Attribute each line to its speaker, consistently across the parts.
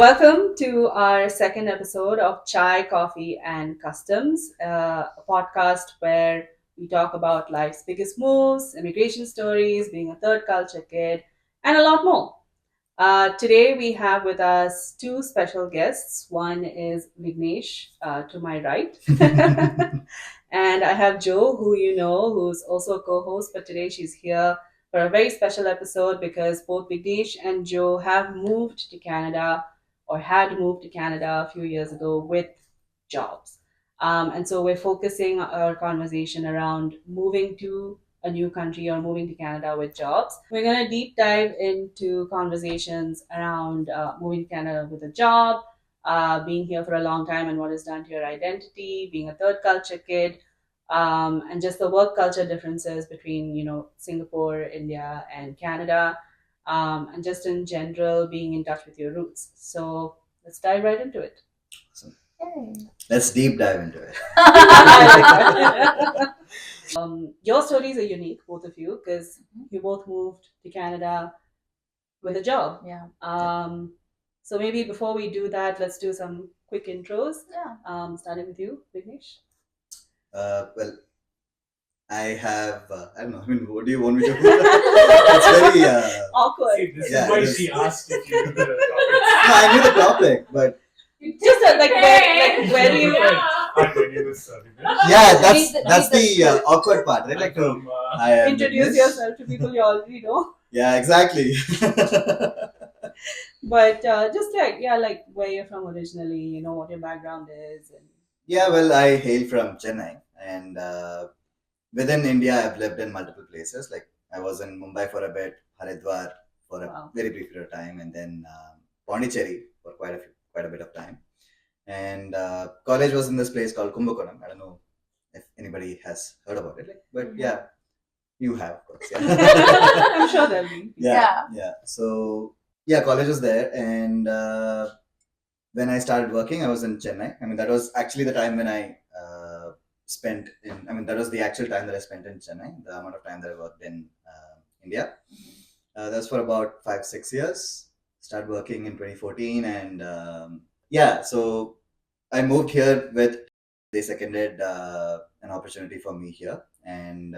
Speaker 1: welcome to our second episode of Chai, Coffee, and Customs, a podcast where we talk about life's biggest moves, immigration stories, being a third culture kid, and a lot more. Today we have with us two special guests. One is Vignesh to my right, and I have Jo, who you know, who's also a co-host, but today she's here for a very special episode because both Vignesh and Jo have moved to Canada or had moved to Canada a few years ago with jobs. And so we're focusing our conversation around moving to a new country or moving to Canada with jobs. We're going to deep dive into conversations around moving to Canada with a job, being here for a long time and what it's done to your identity, being a third culture kid, and just the work culture differences between, Singapore, India, and Canada, and just in general, being in touch with your roots. So let's dive right into it.
Speaker 2: Awesome.
Speaker 3: Yay.
Speaker 2: Let's deep dive into it.
Speaker 1: Your stories are unique, both of you, because you both moved to Canada with a job.
Speaker 3: Yeah.
Speaker 1: So maybe before we do that, let's do some quick intros.
Speaker 3: Yeah.
Speaker 1: Starting with you, Vignesh.
Speaker 2: Well, I have, I don't know, what do you want me to do? It's very,
Speaker 1: Awkward.
Speaker 4: See, this
Speaker 2: Yeah,
Speaker 4: is why
Speaker 2: it is.
Speaker 4: she asked if you knew the topic.
Speaker 2: no, I knew the topic, but
Speaker 1: Just where do you?
Speaker 4: Hi, my name is Vignesh.
Speaker 2: yeah,
Speaker 3: Read
Speaker 2: that's
Speaker 3: the
Speaker 2: the
Speaker 3: script.
Speaker 2: awkward part, right?
Speaker 4: I'm
Speaker 2: Like,
Speaker 4: from,
Speaker 2: I am
Speaker 1: Introduce
Speaker 2: Vignesh.
Speaker 1: yourself to people you already know.
Speaker 2: Yeah, exactly.
Speaker 1: But just like where you're from originally, what your background is. And
Speaker 2: Yeah, well, I hail from Chennai, and within India, I've lived in multiple places. Like, I was in Mumbai for a bit, Haridwar for a
Speaker 1: Wow.
Speaker 2: very brief period of time, and then Pondicherry for quite a bit of time. And college was in this place called Kumbakonam. I don't know if anybody has heard about it, but yeah, you have, of course. Yeah.
Speaker 1: I'm sure there'll be.
Speaker 2: yeah. So yeah, college was there, and when I started working, I was in Chennai. I mean, that was actually the time when I spent in. I mean, that was the actual time that I spent in Chennai. The amount of time that I worked in India. That was for about 5-6 years. Started working in 2014, and yeah, so I moved here with. They seconded an opportunity for me here, and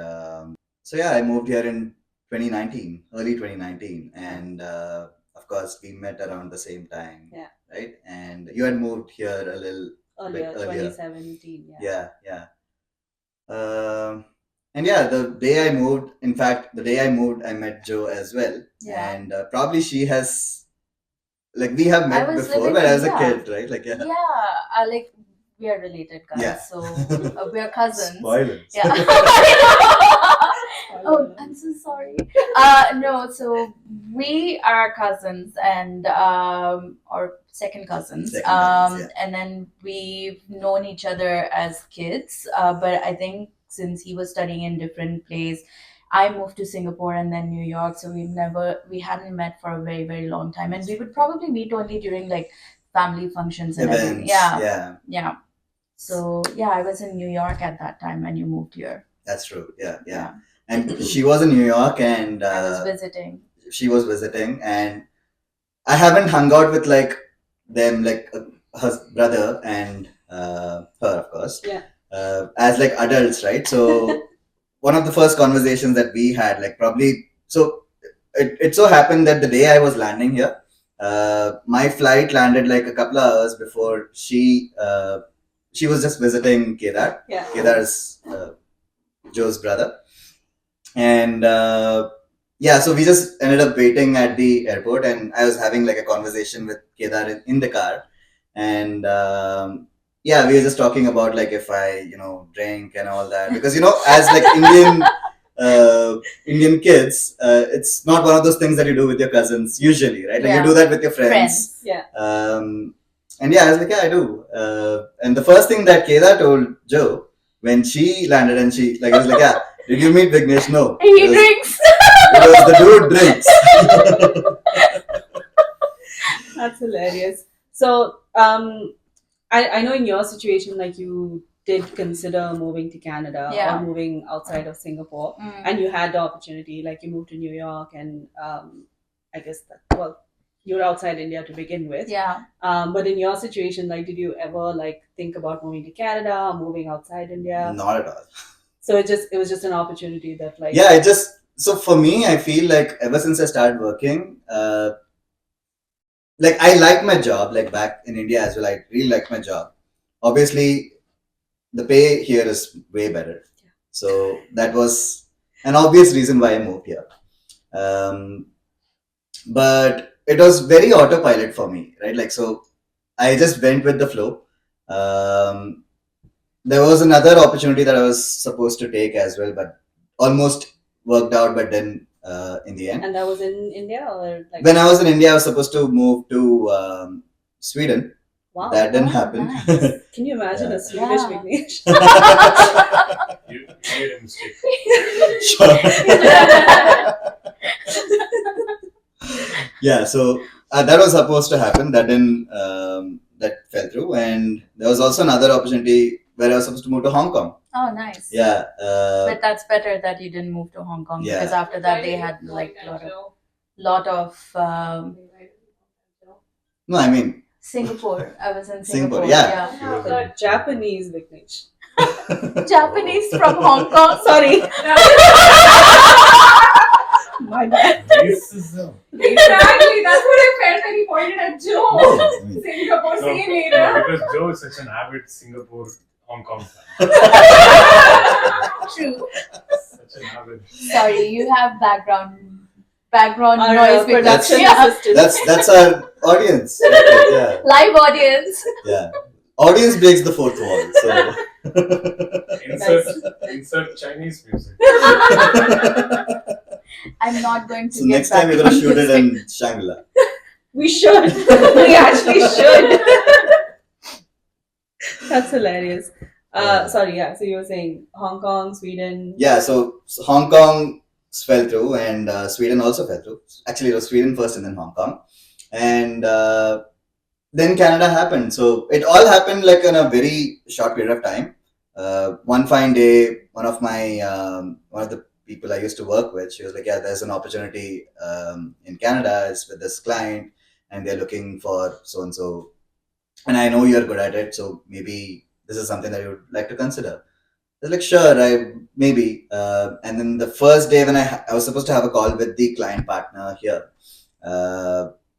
Speaker 2: so yeah, I moved here in 2019, early 2019, and of course we met around the same time.
Speaker 1: Yeah.
Speaker 2: Right, and you had moved here a little
Speaker 1: Earlier,
Speaker 2: bit earlier.
Speaker 1: 2017.
Speaker 2: Yeah. And yeah, the day I moved, in fact, the day I moved, I met Jo as well.
Speaker 3: Yeah.
Speaker 2: And probably she has, like, we have met
Speaker 3: was
Speaker 2: before,
Speaker 3: living
Speaker 2: but
Speaker 3: in-
Speaker 2: as a
Speaker 3: yeah.
Speaker 2: kid, right? Like, yeah.
Speaker 3: Yeah. We are related, guys.
Speaker 2: Yeah.
Speaker 3: So we are cousins.
Speaker 2: Spoilers.
Speaker 3: Yeah. Oh, I'm so sorry. No, so we are cousins and or second cousins.
Speaker 2: Second cousins,
Speaker 3: And then we've known each other as kids. But I think since he was studying in different place, I moved to Singapore and then New York. So we hadn't met for a very, very long time. And we would probably meet only during like family functions and everything.
Speaker 2: Events.
Speaker 3: Yeah. So yeah, I was in New York at that time when you moved here.
Speaker 2: That's true. Yeah. And she was in New York, and
Speaker 3: I was visiting.
Speaker 2: she was visiting, and I haven't hung out with like them, like her brother and her, of course.
Speaker 1: Yeah.
Speaker 2: As like adults, right? So one of the first conversations that we had, like probably, so it so happened that the day I was landing here, my flight landed like a couple of hours before she was just visiting Kedar.
Speaker 1: Yeah.
Speaker 2: Kedar's Joe's brother. And yeah, so we just ended up waiting at the airport, and I was having like a conversation with Kedar in the car, and yeah, we were just talking about like if I drink and all that, because as like Indian kids, it's not one of those things that you do with your cousins usually, right? Like
Speaker 3: Yeah.
Speaker 2: you do that with your friends.
Speaker 1: Yeah.
Speaker 2: And yeah, I was like, yeah, I do. And the first thing that Kedar told Joe when she landed, and I was like, yeah, did you meet Vignesh? No.
Speaker 3: He
Speaker 2: Because-
Speaker 3: drinks.
Speaker 2: Because the dude drinks.
Speaker 1: That's hilarious. So, I know in your situation, like you did consider moving to Canada
Speaker 3: Yeah.
Speaker 1: or moving outside of Singapore,
Speaker 3: Mm.
Speaker 1: and you had the opportunity, like you moved to New York, and I guess you're outside India to begin with.
Speaker 3: Yeah.
Speaker 1: But in your situation, like, did you ever like think about moving to Canada or moving outside India?
Speaker 2: Not at all.
Speaker 1: So it was just an opportunity that like
Speaker 2: Yeah, it just so for me, I feel like ever since I started working, like I like my job. Like back in India as well, I really like my job. Obviously, the pay here is way better. So that was an obvious reason why I moved here. Um, but it was very autopilot for me, right? Like, so I just went with the flow. Um, there was another opportunity that I was supposed to take as well, but almost worked out, but then in the end.
Speaker 1: And that was in India or like
Speaker 2: When I was in India, I was supposed to move to Sweden.
Speaker 1: wow.
Speaker 2: That didn't
Speaker 3: Oh,
Speaker 2: happen.
Speaker 3: nice.
Speaker 1: Can you imagine
Speaker 2: Yeah.
Speaker 1: a Swedish
Speaker 3: Yeah.
Speaker 1: Vignesh?
Speaker 4: You made a mistake.
Speaker 2: Sure. Yeah, so that was supposed to happen. That didn't. That fell through, and there was also another opportunity where I was supposed to move to Hong Kong.
Speaker 3: Oh, nice.
Speaker 2: Yeah.
Speaker 3: But that's better that you didn't move to Hong Kong
Speaker 2: Yeah.
Speaker 3: because after that they had like lot of
Speaker 2: No, I mean
Speaker 3: Singapore. I was in
Speaker 2: Singapore,
Speaker 3: Singapore.
Speaker 2: yeah.
Speaker 1: Oh, God, Japanese Vignesh.
Speaker 3: Japanese from Hong Kong.
Speaker 1: Sorry. My bad.
Speaker 4: Racism.
Speaker 5: Exactly, that's what I felt when he pointed at Joe.
Speaker 2: I mean,
Speaker 5: Singapore,
Speaker 4: No,
Speaker 5: see you later.
Speaker 4: because Joe is such an avid Singapore Hong Kong fan.
Speaker 3: True.
Speaker 4: Such an avid.
Speaker 3: Sorry, you have background
Speaker 1: Our
Speaker 3: noise because
Speaker 1: production
Speaker 3: yeah,
Speaker 1: assistant.
Speaker 2: that's our audience. Yeah,
Speaker 3: live audience.
Speaker 2: yeah. Audience breaks the fourth wall. So
Speaker 4: Insert Chinese music.
Speaker 3: I'm not going to
Speaker 2: so
Speaker 3: get
Speaker 2: next time we're gonna
Speaker 3: background
Speaker 2: shoot it
Speaker 3: music.
Speaker 2: in Shangri-La.
Speaker 1: We should. We actually should. That's hilarious. Sorry, yeah. So you were saying Hong Kong, Sweden.
Speaker 2: Yeah, so Hong Kong fell through, and Sweden also fell through. Actually, it was Sweden first, and then Hong Kong, and then Canada happened. So it all happened like in a very short period of time. One fine day, one of the people I used to work with, she was like, "Yeah, there's an opportunity in Canada. It's with this client, and they're looking for so and so, and I know you're good at it, so maybe this is something that you would like to consider." I was like, "Sure, I maybe." And then the first day when I was supposed to have a call with the client partner here,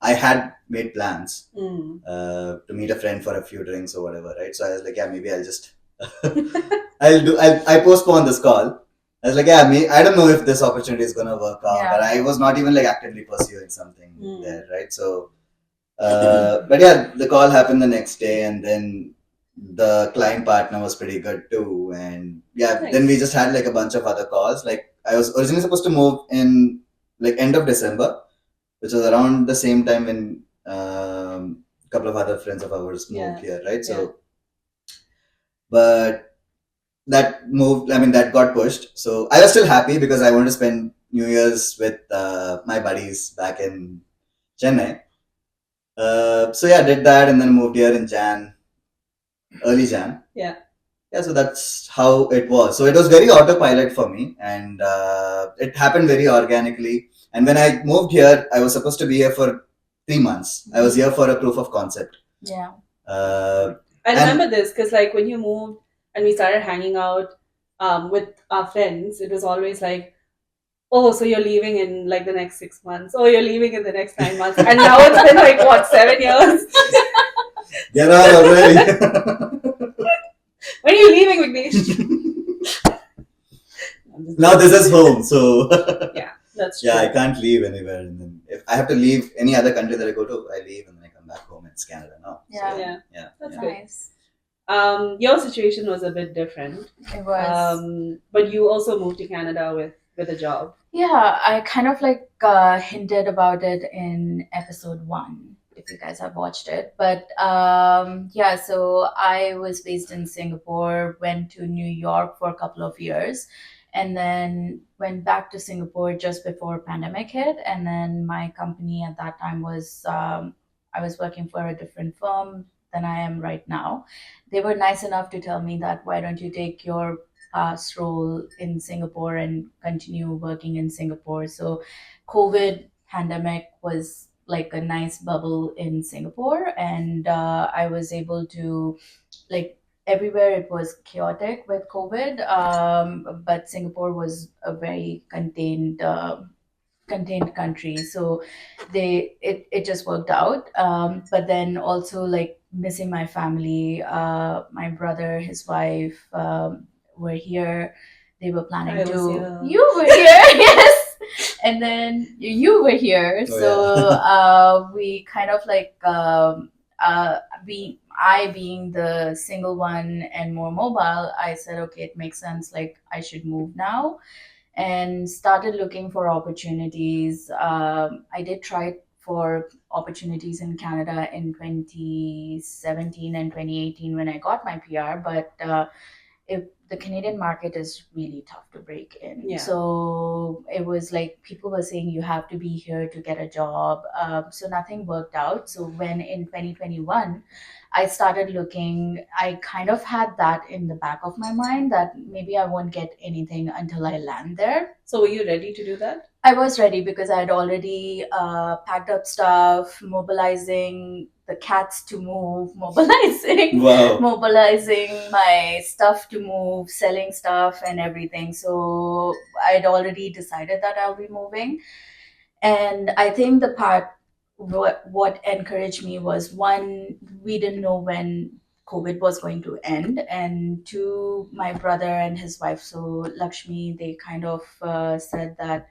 Speaker 2: I had made plans
Speaker 1: Mm.
Speaker 2: to meet a friend for a few drinks or whatever, right? So I was like, "Yeah, maybe I'll just I postpone this call." I was like, "Yeah, I don't know if this opportunity is gonna work out,"
Speaker 3: Yeah.
Speaker 2: but I was not even like actively pursuing something
Speaker 1: Mm.
Speaker 2: there, right? So, but yeah, the call happened the next day, and then the client partner was pretty good too, and yeah,
Speaker 1: Nice.
Speaker 2: then we just had like a bunch of other calls. Like I was originally supposed to move in like end of December, which was around the same time when a couple of other friends of ours moved
Speaker 1: Yeah.
Speaker 2: here, right? So, but that moved. I mean, that got pushed. So I was still happy because I wanted to spend New Year's with my buddies back in Chennai. So yeah, did that and then moved here in early Jan.
Speaker 1: Yeah.
Speaker 2: Yeah, so that's how it was. So it was very autopilot for me, and it happened very organically. And when I moved here, I was supposed to be here for 3 months. I was here for a proof of concept.
Speaker 3: Yeah.
Speaker 1: I remember this because, like, when you moved and we started hanging out with our friends, it was always like, "Oh, so you're leaving in like the next 6 months? Oh, you're leaving in the next 9 months?" And now it's been like what, 7 years?
Speaker 2: Get out already.
Speaker 1: When are you leaving, Vignesh?
Speaker 2: Now this is home, so
Speaker 1: That's true.
Speaker 2: yeah, I can't leave anywhere. And then if I have to leave any other country that I go to, I leave and then I come back home. It's Canada now.
Speaker 3: Yeah.
Speaker 2: So,
Speaker 1: Yeah.
Speaker 2: yeah.
Speaker 1: That's
Speaker 2: yeah.
Speaker 1: good.
Speaker 3: Nice.
Speaker 1: Your situation was a bit different,
Speaker 3: It was.
Speaker 1: but you also moved to Canada with a job.
Speaker 3: Yeah, I kind of like hinted about it in episode 1, if you guys have watched it. But yeah, so I was based in Singapore, went to New York for a couple of years, and then went back to Singapore just before pandemic hit. And then my company at that time was I was working for a different firm than I am right now. They were nice enough to tell me that why don't you take your past role in Singapore and continue working in Singapore. So COVID pandemic was like a nice bubble in Singapore, and I was able to, like, everywhere it was chaotic with COVID, but Singapore was a very contained country, so it just worked out. But then also, like, missing my family, my brother, his wife, were here. They were planning
Speaker 1: I was
Speaker 3: to
Speaker 1: here.
Speaker 3: You were here. Yes, and then you were here.
Speaker 2: Oh,
Speaker 3: So
Speaker 2: yeah.
Speaker 3: we kind of like, being the single one and more mobile, I said, okay, it makes sense, like I should move now, and started looking for opportunities. I did try for opportunities in Canada in 2017 and 2018 when I got my PR, but the Canadian market is really tough to break in.
Speaker 1: Yeah.
Speaker 3: So it was like people were saying you have to be here to get a job. So nothing worked out. So when in 2021, I started looking, I kind of had that in the back of my mind that maybe I won't get anything until I land there.
Speaker 1: So were you ready to do that?
Speaker 3: I was ready because I had already packed up stuff, mobilizing the cats to move, mobilizing
Speaker 2: Wow.
Speaker 3: mobilizing my stuff to move, selling stuff and everything. So I'd already decided that I'll be moving. And I think the part, what encouraged me was, one, we didn't know when COVID was going to end, and two, my brother and his wife, so Lakshmi, they kind of said that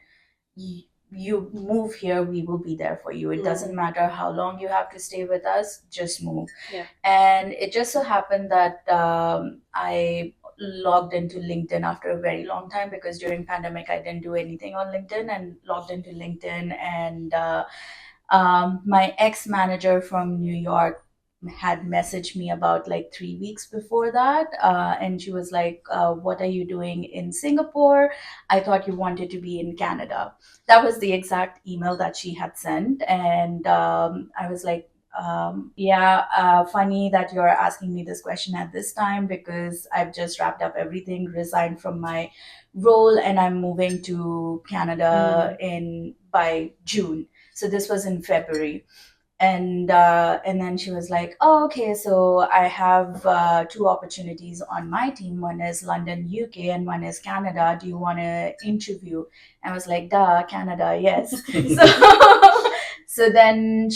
Speaker 3: you move here, we will be there for you. It doesn't matter how long you have to stay with us, just move.
Speaker 1: Yeah.
Speaker 3: And it just so happened that I logged into LinkedIn after a very long time, because during pandemic I didn't do anything on LinkedIn, and logged into LinkedIn, and my ex manager from New York had messaged me about like 3 weeks before that, and she was like, what are you doing in Singapore? I thought you wanted to be in Canada. That was the exact email that she had sent. And I was like, yeah, funny that you're asking me this question at this time, because I've just wrapped up everything, resigned from my role, and I'm moving to Canada in by June. So this was in February. And then she was like, oh, okay, so I have two opportunities on my team. One is London, UK, and one is Canada. Do you want to interview? I was like, duh, Canada, yes. So then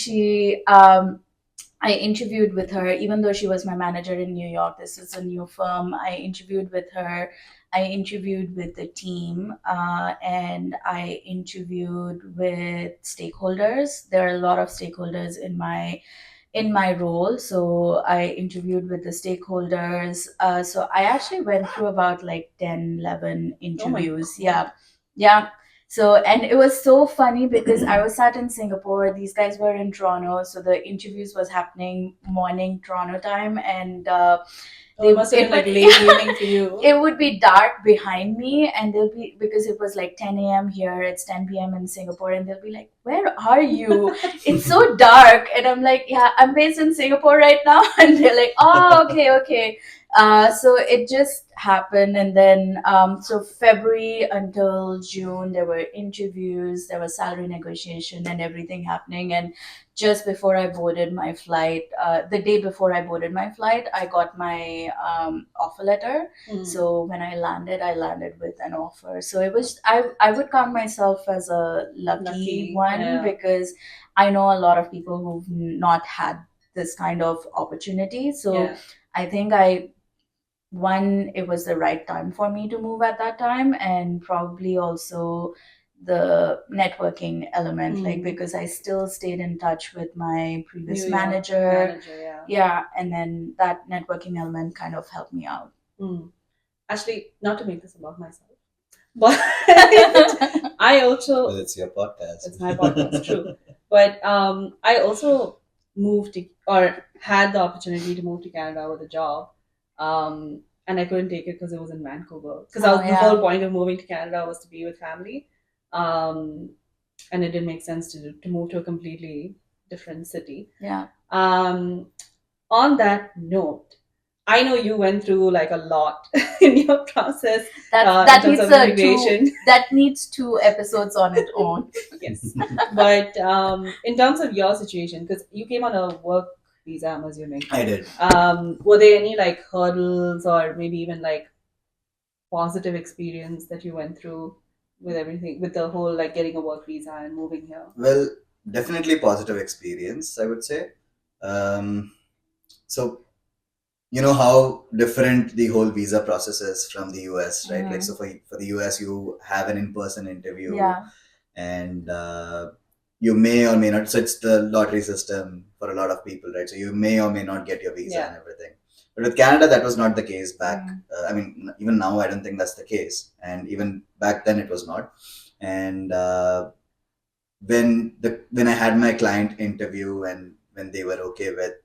Speaker 3: I interviewed with her, even though she was my manager in New York. This is a new firm. I interviewed with her. I interviewed with the team, and I interviewed with stakeholders. There are a lot of stakeholders in my role, so I interviewed with the stakeholders. So I actually went through about like 10, 11 interviews. Yeah, yeah. So, and it was so funny because I was sat in Singapore, these guys were in Toronto, so the interviews was happening morning Toronto time, and
Speaker 1: It must have been like late evening for you.
Speaker 3: it would be dark behind me, and they'll be, because it was like 10 a.m. here, it's 10 p.m. in Singapore, and they'll be like, where are you? It's so dark. And I'm like, yeah, I'm based in Singapore right now. And they're like, oh, okay, okay. So it just happened. And then, so February until June, there were interviews, there was salary negotiation and everything happening. And just before I boarded my flight, the day before I boarded my flight, I got my offer letter. So when I landed with an offer. So it was, I would count myself as a lucky one,
Speaker 1: yeah.
Speaker 3: because I know a lot of people who've not had this kind of opportunity. So
Speaker 1: Yeah.
Speaker 3: I think it was the right time for me to move at that time, and probably also the networking element, like, because I still stayed in touch with my previous
Speaker 1: New York
Speaker 3: manager.
Speaker 1: yeah.
Speaker 3: Yeah, and then that networking element kind of helped me out.
Speaker 1: Actually, not to make this about myself, but I also,
Speaker 2: Well, it's your podcast.
Speaker 1: it's my podcast, true. But I also moved to, or had the opportunity to move to Canada with a job, and I couldn't take it because it was in Vancouver. Because
Speaker 3: Oh,
Speaker 1: the
Speaker 3: yeah.
Speaker 1: whole point of moving to Canada was to be with family, and it didn't make sense to move to a completely different city.
Speaker 3: Yeah.
Speaker 1: On that note, I know you went through like a lot in your process
Speaker 3: That
Speaker 1: in
Speaker 3: that
Speaker 1: terms
Speaker 3: needs
Speaker 1: of
Speaker 3: a
Speaker 1: immigration.
Speaker 3: that needs 2 episodes on its own.
Speaker 1: Yes, but in terms of your situation, because you came on a work visa, I'm assuming,
Speaker 2: I did.
Speaker 1: were there any like hurdles or maybe even like positive experience that you went through with everything, with the whole like getting a work visa and moving here?
Speaker 2: Well, definitely positive experience, I would say. Um, so you know how different the whole visa process is from the US, right? Like, so for the US, you have an in-person interview,
Speaker 3: Yeah.
Speaker 2: and you may or may not. So it's the lottery system for a lot of people, right? So you may or may not get your visa
Speaker 1: Yeah.
Speaker 2: and everything. But with Canada, that was not the case back.
Speaker 3: Mm.
Speaker 2: I mean, even now, I don't think that's the case, and even back then, it was not. And when I had my client interview and when they were okay with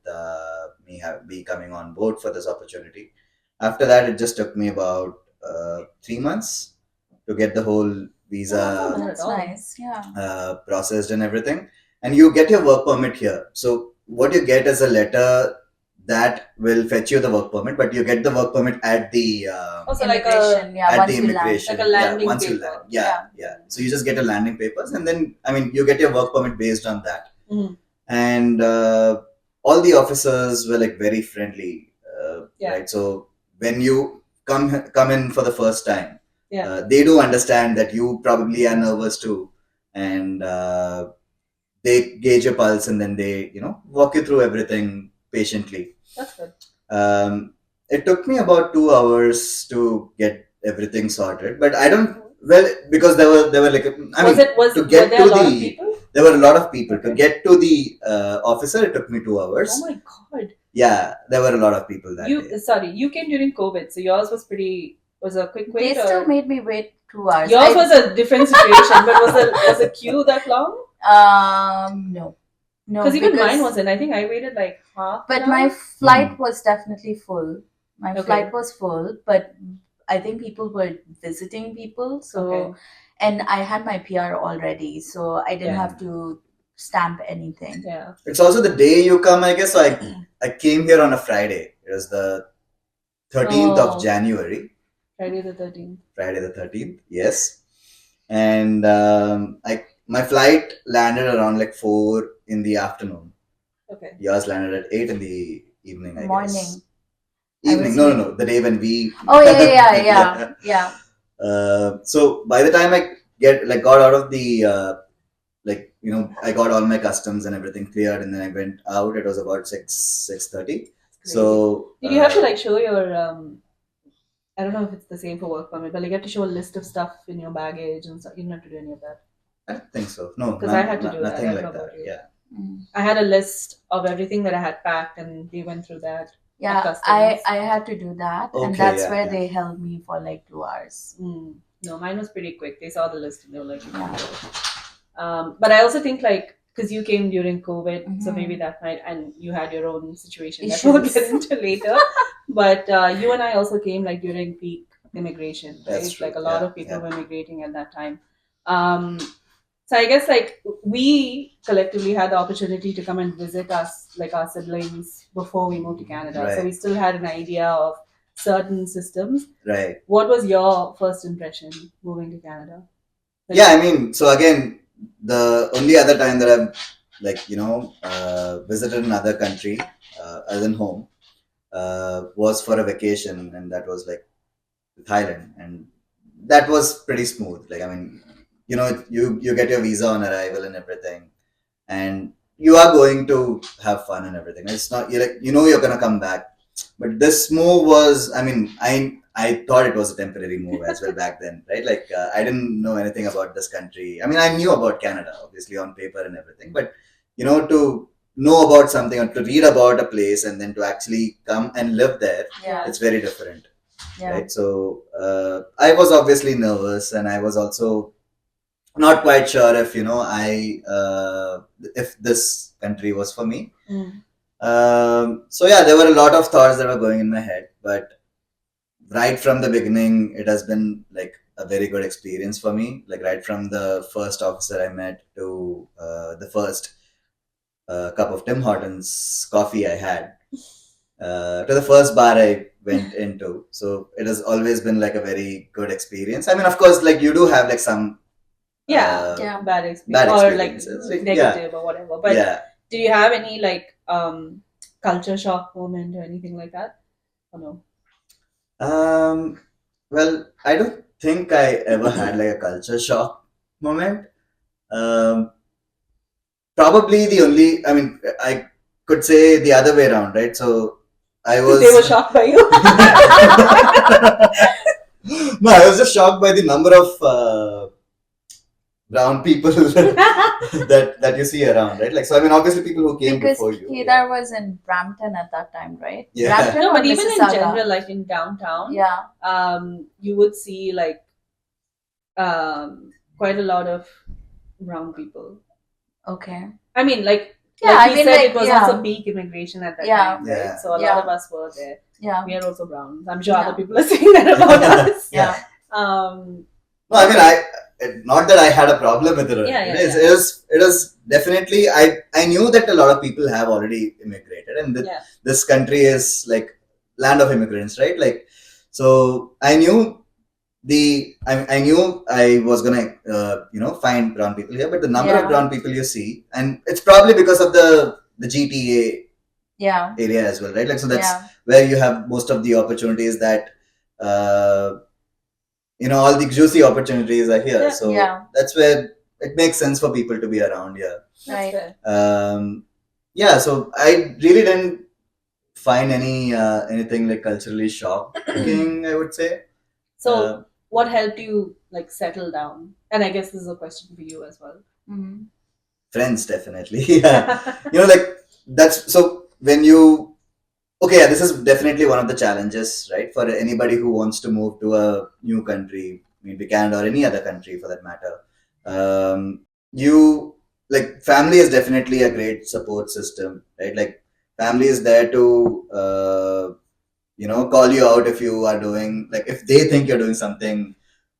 Speaker 2: me coming on board for this opportunity, after that it just took me about 3 months to get the whole visa
Speaker 1: Oh, not at
Speaker 3: That's
Speaker 1: all.
Speaker 3: nice. Yeah.
Speaker 2: processed and everything, and you get your work permit here. So what you get is a letter that will fetch you the work permit, but you get the work permit at the
Speaker 1: Also, like a
Speaker 3: Immigration. Yeah.
Speaker 2: at
Speaker 3: Once
Speaker 2: the
Speaker 3: you land.
Speaker 2: immigration.
Speaker 1: like a landing
Speaker 2: once you
Speaker 1: paper.
Speaker 2: land. Yeah. So you just get a landing papers, and then I mean you get your work permit based on that.
Speaker 1: Mhm.
Speaker 2: And all the officers were like very friendly,
Speaker 1: Yeah.
Speaker 2: right? So when you come in for the first time,
Speaker 1: Yeah.
Speaker 2: they do understand that you probably are nervous too, and they gauge your pulse, and then they walk you through everything patiently.
Speaker 1: That's good.
Speaker 2: It took me about 2 hours to get everything sorted, but I don't. Well, because there were like to get
Speaker 1: were there
Speaker 2: to
Speaker 1: a lot of
Speaker 2: the
Speaker 1: people?
Speaker 2: there were a lot of people to
Speaker 1: Okay.
Speaker 2: get to the officer. It took me 2 hours.
Speaker 1: Oh my god!
Speaker 2: Yeah, there were a lot of people that day.
Speaker 1: You came during COVID, so yours was a quick
Speaker 3: They
Speaker 1: wait.
Speaker 3: still
Speaker 1: Or
Speaker 3: made me wait 2 hours.
Speaker 1: yours was a different situation, but was the queue that long?
Speaker 3: No.
Speaker 1: Because even mine wasn't. I think I waited like half.
Speaker 3: But
Speaker 1: an
Speaker 3: my
Speaker 1: hour.
Speaker 3: flight was definitely full. My
Speaker 1: Okay.
Speaker 3: flight was full, but I think people were visiting people. So,
Speaker 1: Okay.
Speaker 3: and I had my PR already, so I didn't
Speaker 1: Yeah.
Speaker 3: have to stamp anything.
Speaker 1: Yeah.
Speaker 2: It's also the day you come, I guess. So I came here on a Friday. It was the 13th of
Speaker 1: Oh.
Speaker 2: January.
Speaker 1: Friday the 13th.
Speaker 2: Friday the 13th, yes. And my flight landed around like 4 in the afternoon.
Speaker 1: Okay.
Speaker 2: Yours landed at 8 in the evening, I
Speaker 3: Morning.
Speaker 2: guess.
Speaker 3: I
Speaker 2: Evening?
Speaker 3: was
Speaker 2: No. The day when we.
Speaker 3: Oh yeah.
Speaker 2: So by the time I got out of the I got all my customs and everything cleared, and then I went out. It was about 6:30. So
Speaker 1: did you have to like show your I don't know if it's the same for work permit, but like you have to show a list of stuff in your baggage and stuff. You don't have to do any of that.
Speaker 2: I don't think so. No,
Speaker 1: Because I had to do that.
Speaker 2: nothing
Speaker 1: I don't
Speaker 2: like
Speaker 1: know
Speaker 2: that.
Speaker 1: about you.
Speaker 2: Yeah.
Speaker 1: I had a list of everything that I had packed, and we went through that.
Speaker 3: Yeah,
Speaker 1: customs.
Speaker 3: I had to do that, and
Speaker 2: Okay,
Speaker 3: that's
Speaker 2: yeah,
Speaker 3: where
Speaker 2: yeah.
Speaker 3: they held me for like 2 hours.
Speaker 1: No, mine was pretty quick. They saw the list and they were like,
Speaker 3: Yeah.
Speaker 1: but I also think like because you came during COVID, so
Speaker 3: Mhm.
Speaker 1: maybe that might, and you had your own situation that we'll
Speaker 3: Issues.
Speaker 1: get into later. But you and I also came like during peak immigration, right?
Speaker 2: That's true.
Speaker 1: Like a lot
Speaker 2: Yeah,
Speaker 1: of people
Speaker 2: yeah.
Speaker 1: were immigrating at that time. So I guess like we collectively had the opportunity to come and visit us, like our siblings, before we moved to Canada. So
Speaker 2: Right.
Speaker 1: we still had an idea of certain systems.
Speaker 2: Right.
Speaker 1: What was your first impression moving to Canada? Like,
Speaker 2: Yeah, I mean, so again, the only other time that I've visited another country other than home was for a vacation, and that was like Thailand, and that was pretty smooth. Like, I mean, you get your visa on arrival and everything, and you are going to have fun and everything. It's not you're like you're gonna come back, but this move was. I mean, I thought it was a temporary move as well back then, right? Like I didn't know anything about this country. I mean, I knew about Canada, obviously on paper and everything, but to know about something or to read about a place and then to actually come and live there,
Speaker 3: Yeah.
Speaker 2: it's very different.
Speaker 3: Yeah.
Speaker 2: Right, so I was obviously nervous, and I was also not quite sure if if this country was for me. So yeah, there were a lot of thoughts that were going in my head, but right from the beginning, it has been like a very good experience for me. Like right from the first officer I met to the first cup of Tim Hortons coffee I had. to the first bar I went into. So it has always been like a very good experience. I mean, of course, like you do have like some
Speaker 1: Yeah,
Speaker 3: Yeah.
Speaker 1: bad experience
Speaker 2: bad
Speaker 1: or like
Speaker 2: experiences. Like,
Speaker 1: negative or whatever. But
Speaker 2: yeah.
Speaker 1: do you have any like culture shock moment or anything like that? Or no?
Speaker 2: Well, I don't think I ever had like a culture shock moment. Um, Probably the only, I mean, I could say the other way around, right? So I was.
Speaker 1: They were shocked by you.
Speaker 2: No, I was just shocked by the number of brown people that you see around, right? Like, so I mean, obviously people who came
Speaker 3: Because
Speaker 2: before you.
Speaker 3: Kedar was in Brampton at that time, right?
Speaker 2: Yeah.
Speaker 3: Brampton
Speaker 1: No,
Speaker 3: or
Speaker 1: but even in
Speaker 3: Mississauga?
Speaker 1: general, like in downtown,
Speaker 3: Yeah.
Speaker 1: you would see like quite a lot of brown people.
Speaker 3: Okay.
Speaker 1: I mean, like
Speaker 3: Yeah,
Speaker 1: like
Speaker 3: I
Speaker 1: he
Speaker 3: mean,
Speaker 1: said,
Speaker 3: like,
Speaker 1: it was
Speaker 3: yeah.
Speaker 1: also peak immigration at that
Speaker 3: Yeah.
Speaker 1: time, right?
Speaker 2: Yeah.
Speaker 1: So a lot
Speaker 3: Yeah.
Speaker 1: of us were there.
Speaker 3: Yeah.
Speaker 1: We are also brown. I'm sure
Speaker 3: Yeah.
Speaker 1: other people are saying that about us.
Speaker 3: Yeah.
Speaker 2: No, I mean, not that I had a problem with it.
Speaker 1: Yeah, yeah,
Speaker 2: It was definitely. I knew that a lot of people have already immigrated, and
Speaker 1: Yeah.
Speaker 2: this country is like land of immigrants, right? Like, so I knew I knew I was gonna find brown people here, but the number
Speaker 3: Yeah.
Speaker 2: of brown people you see, and it's probably because of the GTA
Speaker 3: Yeah.
Speaker 2: area as well, right? Like, so that's
Speaker 3: Yeah.
Speaker 2: where you have most of the opportunities that all the juicy opportunities are here.
Speaker 1: Yeah.
Speaker 2: So
Speaker 3: Yeah.
Speaker 2: that's where it makes sense for people to be around here.
Speaker 1: That's
Speaker 3: Right.
Speaker 1: fair.
Speaker 2: Yeah, so I really didn't find anything like culturally shocking, I would say.
Speaker 1: So what helped you like settle down? And I guess this is a question for you as well.
Speaker 3: Mhm.
Speaker 2: Friends, definitely. Yeah. Like that's so when you okay, yeah, this is definitely one of the challenges, right? For anybody who wants to move to a new country, maybe Canada or any other country for that matter. You like family is definitely a great support system, right? Like family is there to call you out if you are doing like if they think you're doing something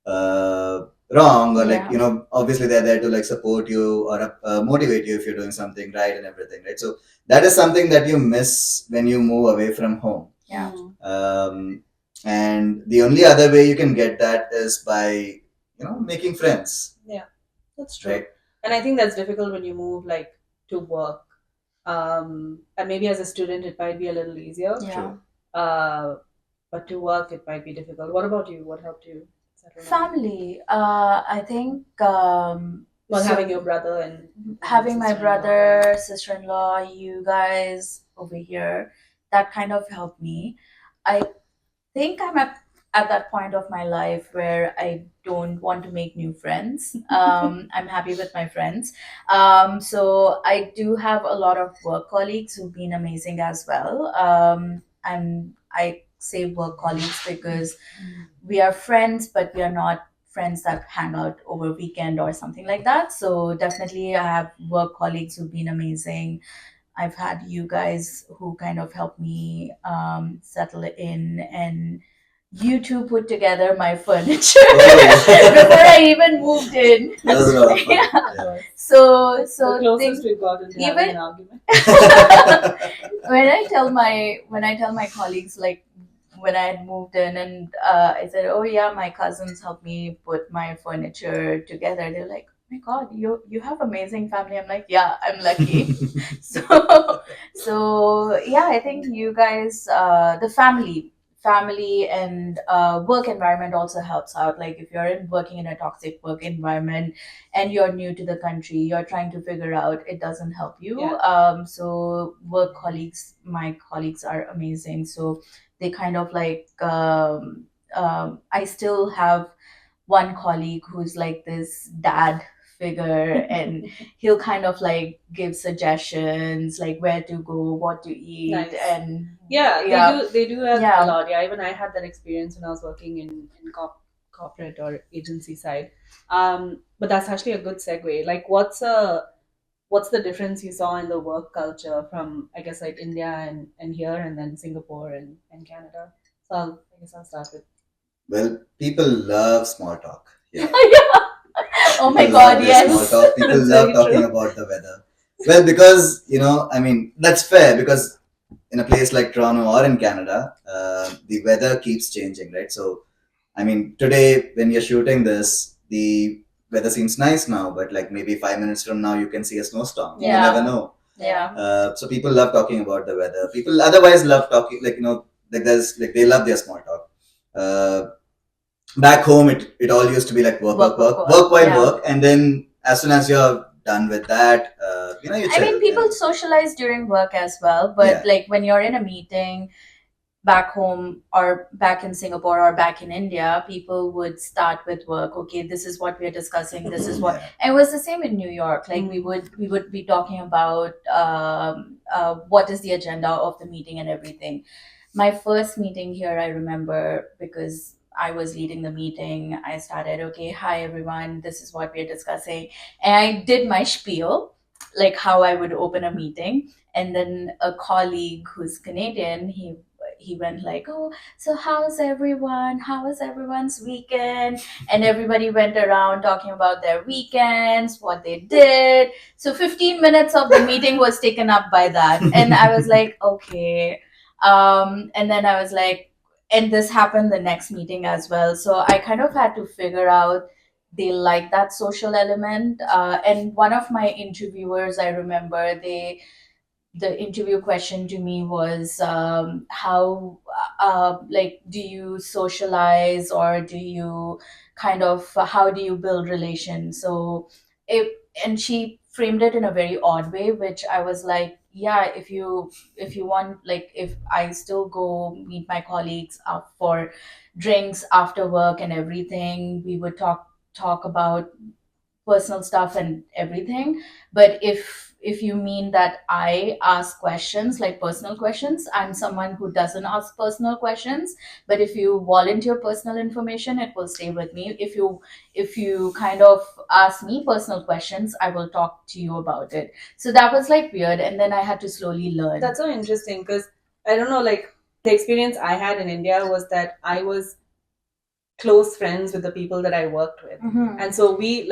Speaker 2: wrong, or like
Speaker 3: Yeah.
Speaker 2: obviously they're there to like support you or motivate you if you're doing something right and everything, right? So that is something that you miss when you move away from home.
Speaker 3: Yeah.
Speaker 2: And the only other way you can get that is by making friends,
Speaker 1: That's true.
Speaker 2: right?
Speaker 1: And I think that's difficult when you move like to work. And maybe as a student it might be a little easier.
Speaker 3: Yeah.
Speaker 2: True.
Speaker 1: But to work it might be difficult. What about you? What helped you settle down?
Speaker 3: Family. I think
Speaker 1: Well,
Speaker 3: so
Speaker 1: having your brother and
Speaker 3: having my
Speaker 1: sister-in-law.
Speaker 3: brother, sister-in-law, you guys over here, that kind of helped me. I think I'm at that point of my life where I don't want to make new friends. I'm happy with my friends. So I do have a lot of work colleagues who've been amazing as well. And I say work colleagues because we are friends, but we are not friends that hang out over weekend or something like that. So definitely I have work colleagues who've been amazing. I've had you guys who kind of helped me settle in, and you two put together my furniture
Speaker 2: Oh.
Speaker 3: before I even moved in.
Speaker 2: That was a lot of fun.
Speaker 3: Yeah.
Speaker 2: Yeah.
Speaker 3: So
Speaker 1: The closest
Speaker 3: things,
Speaker 1: we've gotten to
Speaker 3: even-
Speaker 1: having an argument.
Speaker 3: when I tell my colleagues, like when I had moved in and I said, oh yeah, my cousins helped me put my furniture together, they're like, oh my god, you have amazing family. I'm like, yeah, I'm lucky. So yeah, I think you guys, the family and work environment also helps out. Like if you're working in a toxic work environment and you're new to the country, you're trying to figure out, it doesn't help you.
Speaker 1: Yeah.
Speaker 3: So work colleagues, my colleagues are amazing, so they kind of like I still have one colleague who's like this dad figure, and he'll kind of like give suggestions like where to go, what to eat.
Speaker 1: Nice.
Speaker 3: And
Speaker 1: Yeah, they do help
Speaker 3: Yeah.
Speaker 1: a lot. Yeah, even I had that experience when I was working in corporate or agency side. But that's actually a good segue. Like, what's the difference you saw in the work culture from, I guess, like India and here, and then Singapore and Canada? So I guess I'll start with.
Speaker 2: Well, people love small talk. Yeah.
Speaker 3: Oh my
Speaker 2: People
Speaker 3: god,
Speaker 2: love their
Speaker 3: yes.
Speaker 2: small talk. People
Speaker 1: That's
Speaker 2: love
Speaker 1: very
Speaker 2: talking
Speaker 1: true.
Speaker 2: about the weather. Well, because I mean, that's fair because in a place like Toronto or in Canada, the weather keeps changing, right? So, I mean, today when you're shooting this, the weather seems nice now, but like maybe 5 minutes from now, you can see a snowstorm. You
Speaker 3: Yeah.
Speaker 2: never know.
Speaker 3: Yeah.
Speaker 2: So people love talking about the weather. People otherwise love talking, like, like there's like they love their small talk. Back home, it all used to be like work while
Speaker 3: Yeah.
Speaker 2: work, and then as soon as you're done with that, you
Speaker 3: I
Speaker 2: chill.
Speaker 3: mean, people socialize during work as well, but
Speaker 2: Yeah.
Speaker 3: like when you're in a meeting back home or back in Singapore or back in India, people would start with work. Okay, this is what we're discussing. This is what,
Speaker 2: Yeah.
Speaker 3: and it was the same in New York. Like we would be talking about what is the agenda of the meeting and everything. My first meeting here, I remember because I was leading the meeting. I started, okay, hi everyone, this is what we're discussing, and I did my spiel, like how I would open a meeting, and then a colleague who's Canadian, he went like, oh, so how's everyone, how was everyone's weekend, and everybody went around talking about their weekends, what they did. So 15 minutes of the meeting was taken up by that, and I was like, okay. And then I was like, and this happened the next meeting as well, so I kind of had to figure out they like that social element. And one of my interviewers, I remember, the interview question to me was, how like do you socialize, or do you kind of, how do you build relations? So it, and she framed it in a very odd way, which I was like, yeah, if you want, like if I still go meet my colleagues up for drinks after work and everything, we would talk about personal stuff and everything. But if you mean that I ask questions, like personal questions, I'm someone who doesn't ask personal questions. But if you volunteer personal information, it will stay with me. If you kind of ask me personal questions, I will talk to you about it. So that was like weird, and then I had to slowly learn.
Speaker 1: That's so interesting because I don't know, like the experience I had in India was that I was close friends with the people that I worked with.
Speaker 3: Mhm.
Speaker 1: And so we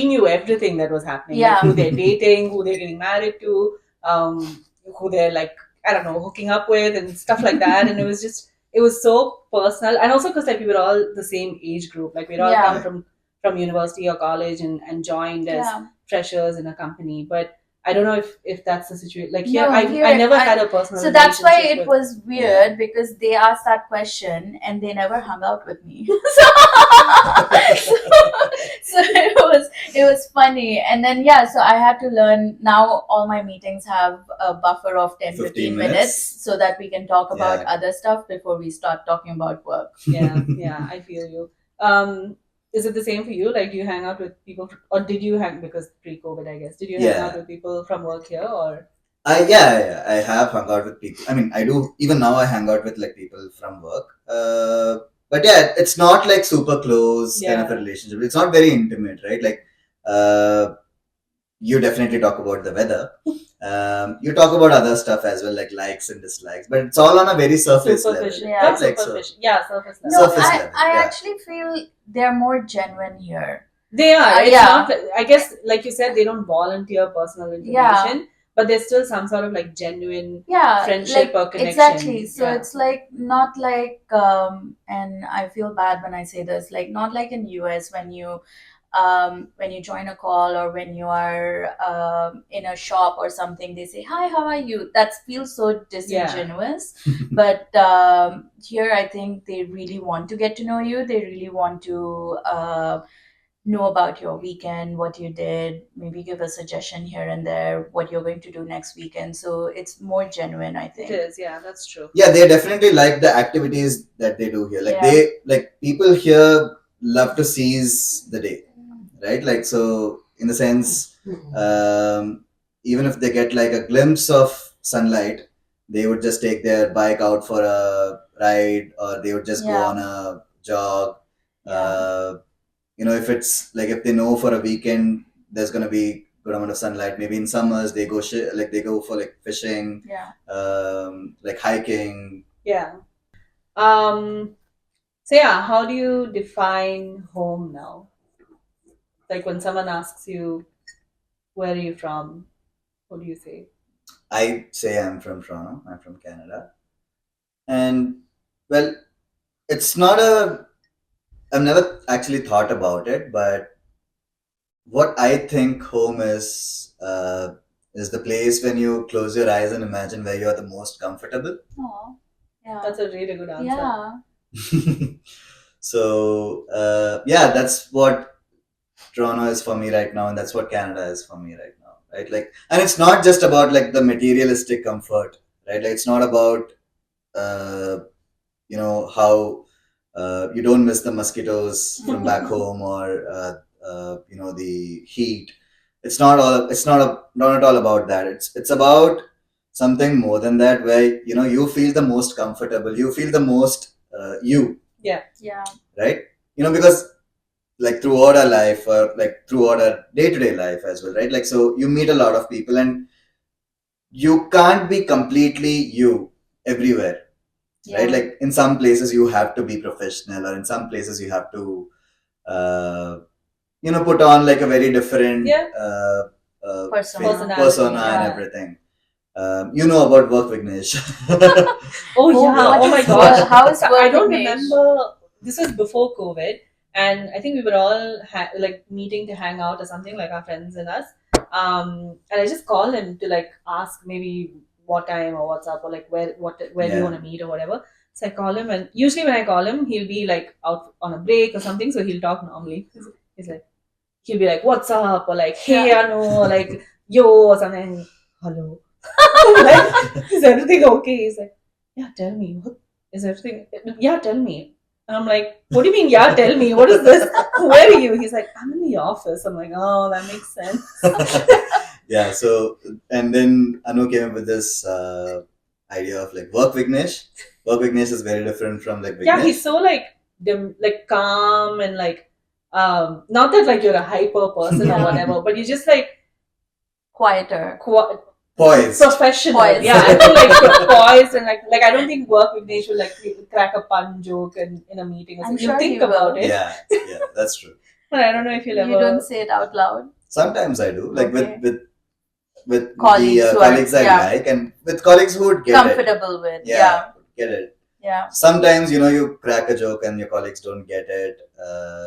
Speaker 1: knew everything that was happening,
Speaker 3: Yeah.
Speaker 1: like who they're dating, who they're getting married to, who they're like, I don't know, hooking up with and stuff like that. And it was so personal. And also because like we were all the same age group, like we'd all
Speaker 3: Yeah.
Speaker 1: come from university or college and joined as
Speaker 3: Yeah.
Speaker 1: freshers in a company. But I don't know if that's the situation. Like here,
Speaker 3: No,
Speaker 1: I never had a personal.
Speaker 3: So that's why
Speaker 1: relationship
Speaker 3: it
Speaker 1: with-
Speaker 3: was weird, because they asked that question and they never hung out with me. So it was funny. And then yeah, so I had to learn. Now all my meetings have a buffer of 10 15
Speaker 2: 15
Speaker 3: minutes
Speaker 2: minutes.
Speaker 3: so that we can talk about
Speaker 2: Yeah.
Speaker 3: other stuff before we start talking about work.
Speaker 1: Yeah, I feel you. Is it the same for you? Like, do you hang out with people, or did you hang, because pre-COVID, I guess, did you hang
Speaker 2: Yeah.
Speaker 1: out with people from work here, or?
Speaker 2: I have hung out with people. I mean, I do even now. I hang out with like people from work. But yeah, it's not like super close kind of a
Speaker 1: Yeah.
Speaker 2: relationship. It's not very intimate, right? Like, you definitely talk about the weather. You talk about other stuff as well, like likes and dislikes. But it's all on a very surface level.
Speaker 1: Superficial.
Speaker 3: Yeah.
Speaker 1: Not
Speaker 2: Right? Like, so,
Speaker 1: superficial. Yeah, surface level.
Speaker 3: No,
Speaker 2: Surface
Speaker 3: I
Speaker 2: level,
Speaker 3: I
Speaker 2: yeah.
Speaker 3: actually feel they're more genuine here.
Speaker 1: They are. It's
Speaker 3: Yeah.
Speaker 1: not, I guess, like you said, they don't volunteer personal information, but there's still some sort of like genuine
Speaker 3: Yeah,
Speaker 1: friendship
Speaker 3: like,
Speaker 1: or connection.
Speaker 3: exactly. So
Speaker 1: Yeah.
Speaker 3: it's like not like and I feel bad when I say this, like not like in US when you join a call, or when you are in a shop or something, they say hi, how are you? That feels so disingenuous. But here I think they really want to get to know you. They really want to know about your weekend, what you did, maybe give a suggestion here and there, what you're going to do next weekend. So it's more genuine, I
Speaker 1: It
Speaker 3: think.
Speaker 1: is. Yeah, that's true.
Speaker 2: Yeah, they definitely like the activities that they do here. Like
Speaker 3: Yeah.
Speaker 2: people here love to seize the day, right? Like, so in the sense, even if they get like a glimpse of sunlight, they would just take their bike out for a ride, or they would just go
Speaker 3: Yeah.
Speaker 2: on a jog.
Speaker 3: Yeah.
Speaker 2: If it's like, if they know for a weekend there's gonna be good amount of sunlight, maybe in summers they go like they go for like fishing,
Speaker 3: Yeah.
Speaker 2: like hiking.
Speaker 1: Yeah. So yeah, how do you define home now? Like when someone asks you, where are you from? What do you say?
Speaker 2: I say I'm from Toronto. I'm from Canada, and well, it's not a. I've never actually thought about it, but what I think home is the place when you close your eyes and imagine where you are the most comfortable.
Speaker 3: Oh, yeah.
Speaker 1: That's a really good answer.
Speaker 3: Yeah.
Speaker 2: So yeah, that's what Toronto is for me right now, and that's what Canada is for me right now, right? Like, and it's not just about like the materialistic comfort, right? Like, it's not about uh, how you don't miss the mosquitoes from back home or the heat. It's not all. It's not at all about that. It's about something more than that, where you feel the most comfortable. You feel the most you,
Speaker 1: Yeah.
Speaker 3: Yeah.
Speaker 2: right? Because like throughout our life or like throughout our day-to-day life as well, right? Like, so you meet a lot of people and you can't be completely you everywhere, right?
Speaker 3: Yeah.
Speaker 2: Like in some places you have to be professional, or in some places you have to uh, put on like a very different
Speaker 1: Yeah.
Speaker 3: Persona.
Speaker 2: persona and
Speaker 3: Yeah.
Speaker 2: everything. You know about work, Vignesh.
Speaker 1: Oh yeah.
Speaker 3: what
Speaker 1: Oh my
Speaker 3: is
Speaker 1: gosh.
Speaker 3: how is work,
Speaker 1: I don't
Speaker 3: Vignesh?
Speaker 1: remember. This was before COVID, and I think we were all like meeting to hang out or something, like our friends and us. And I just call him to like ask maybe what time or what's up, or like where do you
Speaker 2: Yeah.
Speaker 1: want to meet or whatever. So I call him, and usually when I call him, he'll be like out on a break or something, so he'll talk normally. He's like, he'll be like, "What's up?" or like, "Hey,
Speaker 3: Yeah.
Speaker 1: Anu," or like, "Yo," or something. Hello. Like, is everything okay? He's like, yeah, tell me. What is everything? Yeah, tell me. And I'm like, what do you mean? Yeah, tell me. What is this? Where are you? He's like, I'm in the office. I'm like, oh, that makes sense.
Speaker 2: Yeah. So, and then Anu came up with this idea of like work Vignesh. Work Vignesh is very different from like Vignesh.
Speaker 1: Yeah, he's so like like calm and like not that like you're a hyper person or
Speaker 3: Yeah.
Speaker 1: whatever, but you're just like
Speaker 3: Quieter.
Speaker 2: Poised.
Speaker 1: professional.
Speaker 3: Poised.
Speaker 1: Yeah, I feel like poised and like I don't think work with should like crack a pun joke in a meeting or
Speaker 3: I'm
Speaker 1: something.
Speaker 3: sure
Speaker 1: You think
Speaker 3: he will.
Speaker 1: about it,
Speaker 2: Yeah, that's true.
Speaker 1: but I don't know if you'll
Speaker 3: You
Speaker 1: ever.
Speaker 3: don't say it out loud.
Speaker 2: Sometimes I do, like
Speaker 3: Okay.
Speaker 2: with
Speaker 3: Colleagues
Speaker 2: the
Speaker 3: who are-
Speaker 2: colleagues I
Speaker 3: yeah.
Speaker 2: like, and with colleagues who would get it.
Speaker 3: Comfortable with. Yeah.
Speaker 2: Get it.
Speaker 3: Yeah.
Speaker 2: Sometimes you crack a joke and your colleagues don't get it.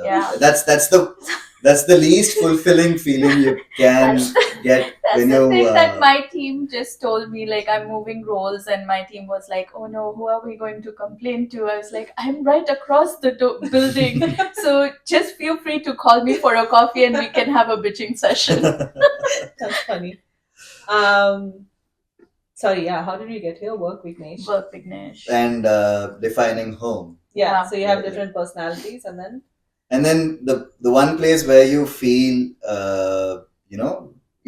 Speaker 3: Yeah.
Speaker 2: That's the least fulfilling feeling you can get
Speaker 3: That's
Speaker 2: when
Speaker 3: the
Speaker 2: you.
Speaker 3: thing that my team just told me. Like, I'm moving roles, and my team was like, "Oh no, who are we going to complain to?" I was like, "I'm right across the building, so just feel free to call me for a coffee, and we can have a bitching session."
Speaker 1: That's funny. Sorry, yeah. How did we get here? Work with Nish.
Speaker 3: Work Vignesh.
Speaker 2: And defining home.
Speaker 1: Yeah.
Speaker 3: Yeah.
Speaker 1: So you have different personalities, and then
Speaker 2: And then the one place where you feel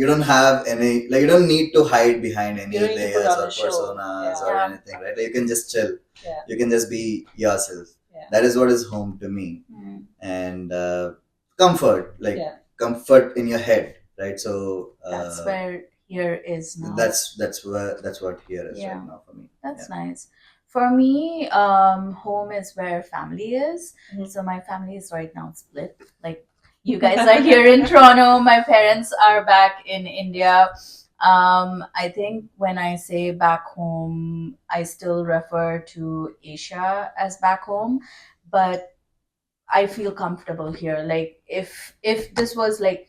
Speaker 2: you don't have any, like, you don't need to hide behind any
Speaker 1: You don't need to put
Speaker 2: layers
Speaker 1: on
Speaker 2: or
Speaker 1: a show.
Speaker 2: personas
Speaker 1: Yeah.
Speaker 2: or
Speaker 3: Yeah.
Speaker 2: anything, right? Like, you can just chill.
Speaker 1: Yeah.
Speaker 2: You can just be yourself.
Speaker 1: Yeah.
Speaker 2: That is what is home to me.
Speaker 3: Mm.
Speaker 2: And comfort, like
Speaker 1: Yeah.
Speaker 2: comfort in your head, right? So
Speaker 3: That's where here is now.
Speaker 2: that's what here is
Speaker 3: Yeah.
Speaker 2: right now for me.
Speaker 3: That's
Speaker 2: Yeah.
Speaker 3: nice. For me, home is where family is.
Speaker 1: Mhm.
Speaker 3: So my family is right now split. Like, you guys are here in Toronto. My parents are back in India. I think when I say back home, I still refer to Asia as back home, but I feel comfortable here. Like, if this was like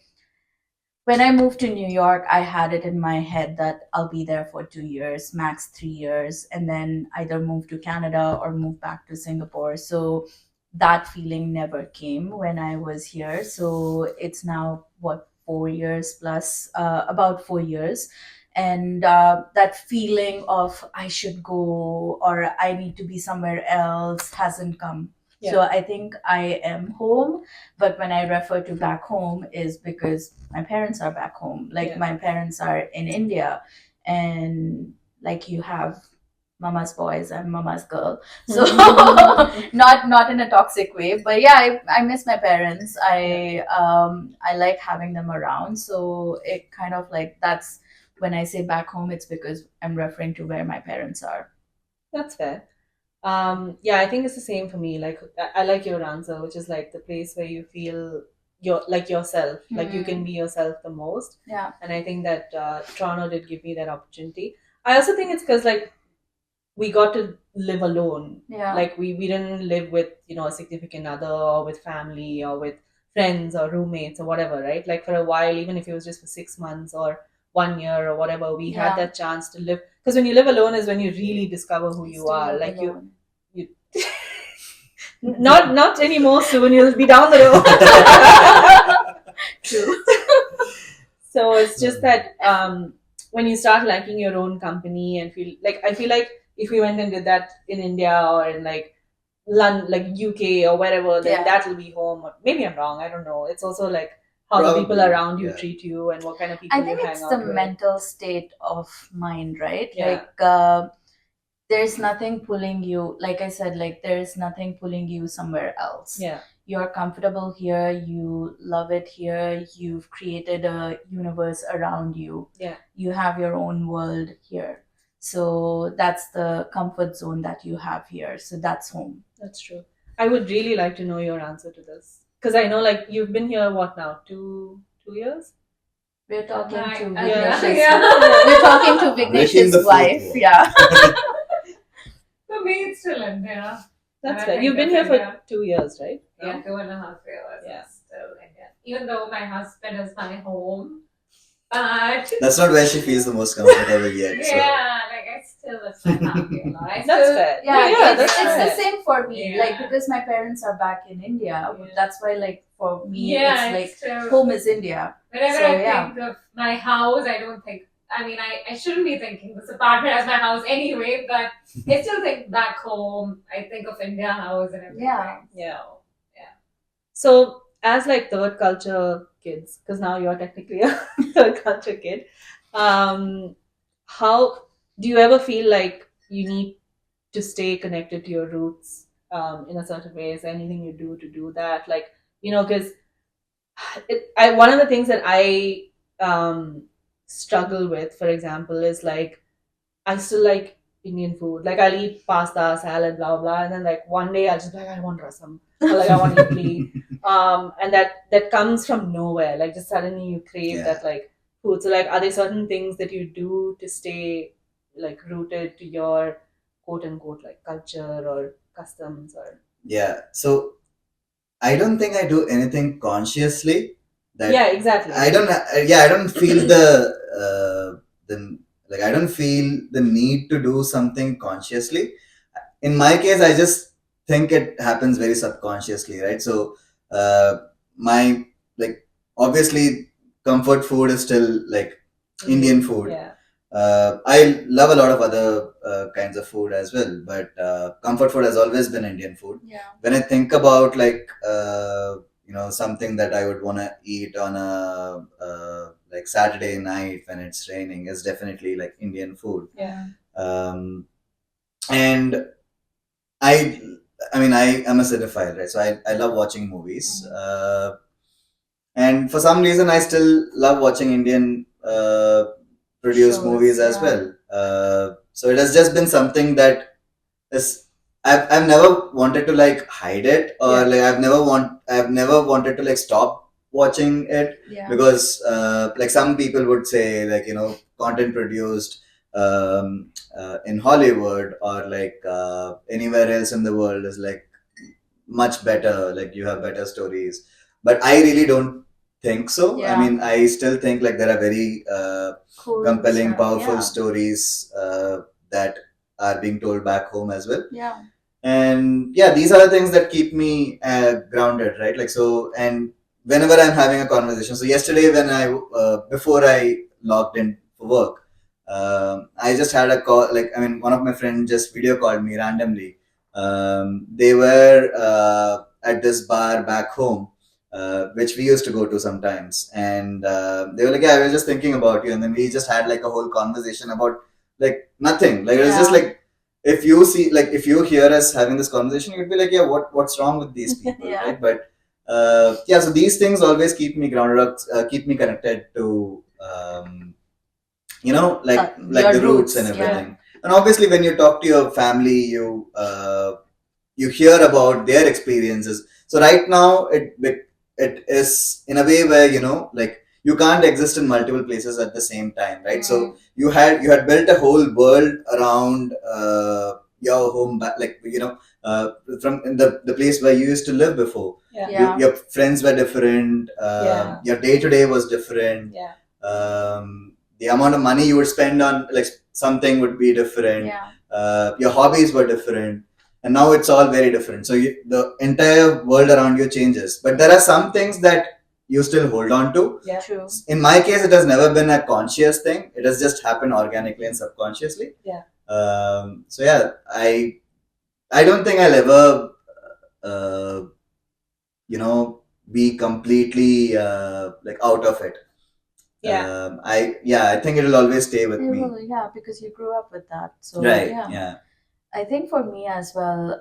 Speaker 3: when I moved to New York, I had it in my head that I'll be there for 2 years, max 3 years, and then either move to Canada or move back to Singapore. So that feeling never came when I was here. So it's now, what, 4 years plus, about 4 years. And that feeling of I should go or I need to be somewhere else hasn't come.
Speaker 1: Yeah.
Speaker 3: So I think I am home, but when I refer to back home is because my parents are back home. Like,
Speaker 1: Yeah.
Speaker 3: my parents are in India, and like, you have mama's boys and mama's girl. So not in a toxic way, but yeah, I miss my parents. I like having them around. So it kind of like, that's when I say back home, it's because I'm referring to where my parents are.
Speaker 1: That's fair. Yeah, I think it's the same for me. Like I like your answer, which is like the place where you feel yourself. Like you can be yourself the most.
Speaker 3: Yeah.
Speaker 1: And I think that Toronto did give me that opportunity. I also think it's because like we got to live alone.
Speaker 3: Yeah.
Speaker 1: Like we didn't live with, a significant other or with family or with friends or roommates or whatever, right? Like for a while, even if it was just for 6 months or 1 year or whatever, we had
Speaker 3: Yeah.
Speaker 1: that chance to live. Because when you live alone is when you really discover who you
Speaker 3: Still
Speaker 1: are.
Speaker 3: live
Speaker 1: Like
Speaker 3: alone.
Speaker 1: you not anymore, soon you'll be down the road.
Speaker 3: True.
Speaker 1: So it's just that when you start liking your own company and I feel like if we went and did that in India or in like London, like UK or wherever, then
Speaker 3: Yeah.
Speaker 1: that will be home. Maybe I'm wrong. I don't know. It's also like how the people
Speaker 2: Probably,
Speaker 1: around you
Speaker 2: yeah.
Speaker 1: treat you and what kind of people
Speaker 3: I think
Speaker 1: you
Speaker 3: it's
Speaker 1: hang
Speaker 3: the
Speaker 1: out with.
Speaker 3: mental state of mind, right?
Speaker 1: Yeah.
Speaker 3: Like there's nothing pulling you, like I said, like there's nothing pulling you somewhere else.
Speaker 1: Yeah.
Speaker 3: You're comfortable here, you love it here, you've created a universe around you.
Speaker 1: Yeah.
Speaker 3: You have your own world here. So that's the comfort zone that you have here. So that's home.
Speaker 1: That's true. I would really like to know your answer to this because I know like you've been here what now 2 years.
Speaker 3: We're talking
Speaker 5: Right.
Speaker 3: to
Speaker 1: Yeah.
Speaker 3: Vignesh's,
Speaker 5: Yeah.
Speaker 3: we're talking to
Speaker 2: Breaking
Speaker 3: Vignesh's
Speaker 2: the fourth
Speaker 3: wife.
Speaker 2: wall.
Speaker 3: Yeah.
Speaker 5: For me, it's still India.
Speaker 1: That's
Speaker 5: I
Speaker 1: fair.
Speaker 5: think
Speaker 1: You've been
Speaker 5: that's
Speaker 1: here for
Speaker 5: India.
Speaker 1: 2 years, right?
Speaker 5: Yeah,
Speaker 1: No?
Speaker 5: 2.5 years.
Speaker 1: Yeah.
Speaker 5: It's still India. Even though my husband is my home, but
Speaker 2: That's not where she feels the most comfortable yet. So.
Speaker 5: yeah, like I still it's my family a lot. I
Speaker 1: That's
Speaker 5: still,
Speaker 1: fair.
Speaker 3: Yeah,
Speaker 1: Yeah,
Speaker 3: it's,
Speaker 1: that's
Speaker 3: it's
Speaker 1: fair.
Speaker 3: the same for me.
Speaker 5: Yeah.
Speaker 3: Like because my parents are back in India,
Speaker 5: Yeah.
Speaker 3: that's why like for me
Speaker 5: yeah,
Speaker 3: it's like
Speaker 5: it's still,
Speaker 3: home is India.
Speaker 5: whenever
Speaker 3: so,
Speaker 5: I
Speaker 3: yeah.
Speaker 5: think of my house, I don't think. I mean, I shouldn't be thinking this apartment as my house anyway, but I still think back home. I think of India house and everything.
Speaker 3: Yeah.
Speaker 1: Yeah.
Speaker 5: So,
Speaker 1: So, as like third culture kids, because now you're technically a third culture kid, how do you ever feel like you need to stay connected to your roots in a certain way? Is there anything you do to do that? Like, because one of the things that I struggle with, for example, is like I still like Indian food. Like I'll eat pasta, salad, blah blah, and then like one day I'll just be like I want rasam or like I want idli, and that comes from nowhere. Like just suddenly you crave
Speaker 2: Yeah.
Speaker 1: that like food. So like, are there certain things that you do to stay like rooted to your quote unquote like culture or customs or?
Speaker 2: Yeah. So I don't think I do anything consciously. That
Speaker 1: Yeah, exactly.
Speaker 2: I don't. Yeah, I don't feel the like. I don't feel the need to do something consciously. In my case, I just think it happens very subconsciously, right? So, my like obviously comfort food is still like Indian food.
Speaker 1: Yeah.
Speaker 2: I love a lot of other kinds of food as well, but comfort food has always been Indian food.
Speaker 3: Yeah.
Speaker 2: When I think about like something that I would want to eat on a like Saturday night when it's raining is definitely like Indian food.
Speaker 1: Yeah.
Speaker 2: And I mean I am a cinephile, right? So I love watching movies. And for some reason I still love watching Indian produced
Speaker 3: Shows,
Speaker 2: movies as
Speaker 3: yeah.
Speaker 2: well. So it has just been something that is I've never wanted to like hide it or
Speaker 1: Yeah.
Speaker 2: like I've never wanted to like stop watching it
Speaker 3: Yeah.
Speaker 2: because like some people would say like content produced in Hollywood or like anywhere else in the world is like much better, like you have better stories, but I really don't think so.
Speaker 3: Yeah.
Speaker 2: I mean I still think like there are very
Speaker 3: Cool
Speaker 2: compelling
Speaker 3: stuff,
Speaker 2: powerful
Speaker 3: yeah.
Speaker 2: stories that are being told back home as well.
Speaker 3: Yeah.
Speaker 2: And yeah, these are the things that keep me grounded, right? Like so, and whenever I'm having a conversation, so yesterday when I before I logged in for work, I just had a call, like I mean one of my friends just video called me randomly. They were at this bar back home, which we used to go to sometimes, and they were like, yeah, I was just thinking about you, and then we just had like a whole conversation about like nothing, like it was just
Speaker 3: Yeah.
Speaker 2: like if you hear us having this conversation, you'd be like, yeah, what's wrong with these people,
Speaker 3: Yeah.
Speaker 2: right? But yeah, so these things always keep me grounded up, keep me connected to like
Speaker 3: Your
Speaker 2: the roots
Speaker 3: roots,
Speaker 2: and
Speaker 3: yeah.
Speaker 2: everything. And obviously when you talk to your family, you hear about their experiences. So right now it is in a way where, you know, like you can't exist in multiple places at the same time, right? So you had built a whole world around your home, like, you know, from the place where you used to live before.
Speaker 3: Yeah.
Speaker 2: Your friends were different.
Speaker 1: Yeah.
Speaker 2: Your day to day was different.
Speaker 1: Yeah.
Speaker 2: The amount of money you would spend on like something would be different.
Speaker 3: Yeah.
Speaker 2: Your hobbies were different, and now it's all very different. So the entire world around you changes, but there are some things that you still hold on to.
Speaker 1: Yeah.
Speaker 3: True.
Speaker 2: In my case, it has never been a conscious thing. It has just happened organically and subconsciously.
Speaker 1: Yeah.
Speaker 2: So yeah, I don't think I'll ever uh, you know, be completely like out of it.
Speaker 1: Yeah.
Speaker 2: I think it'll always stay with me.
Speaker 3: Well, yeah, because you grew up with that. So
Speaker 2: Right.
Speaker 3: yeah.
Speaker 2: Yeah.
Speaker 3: I think for me as well,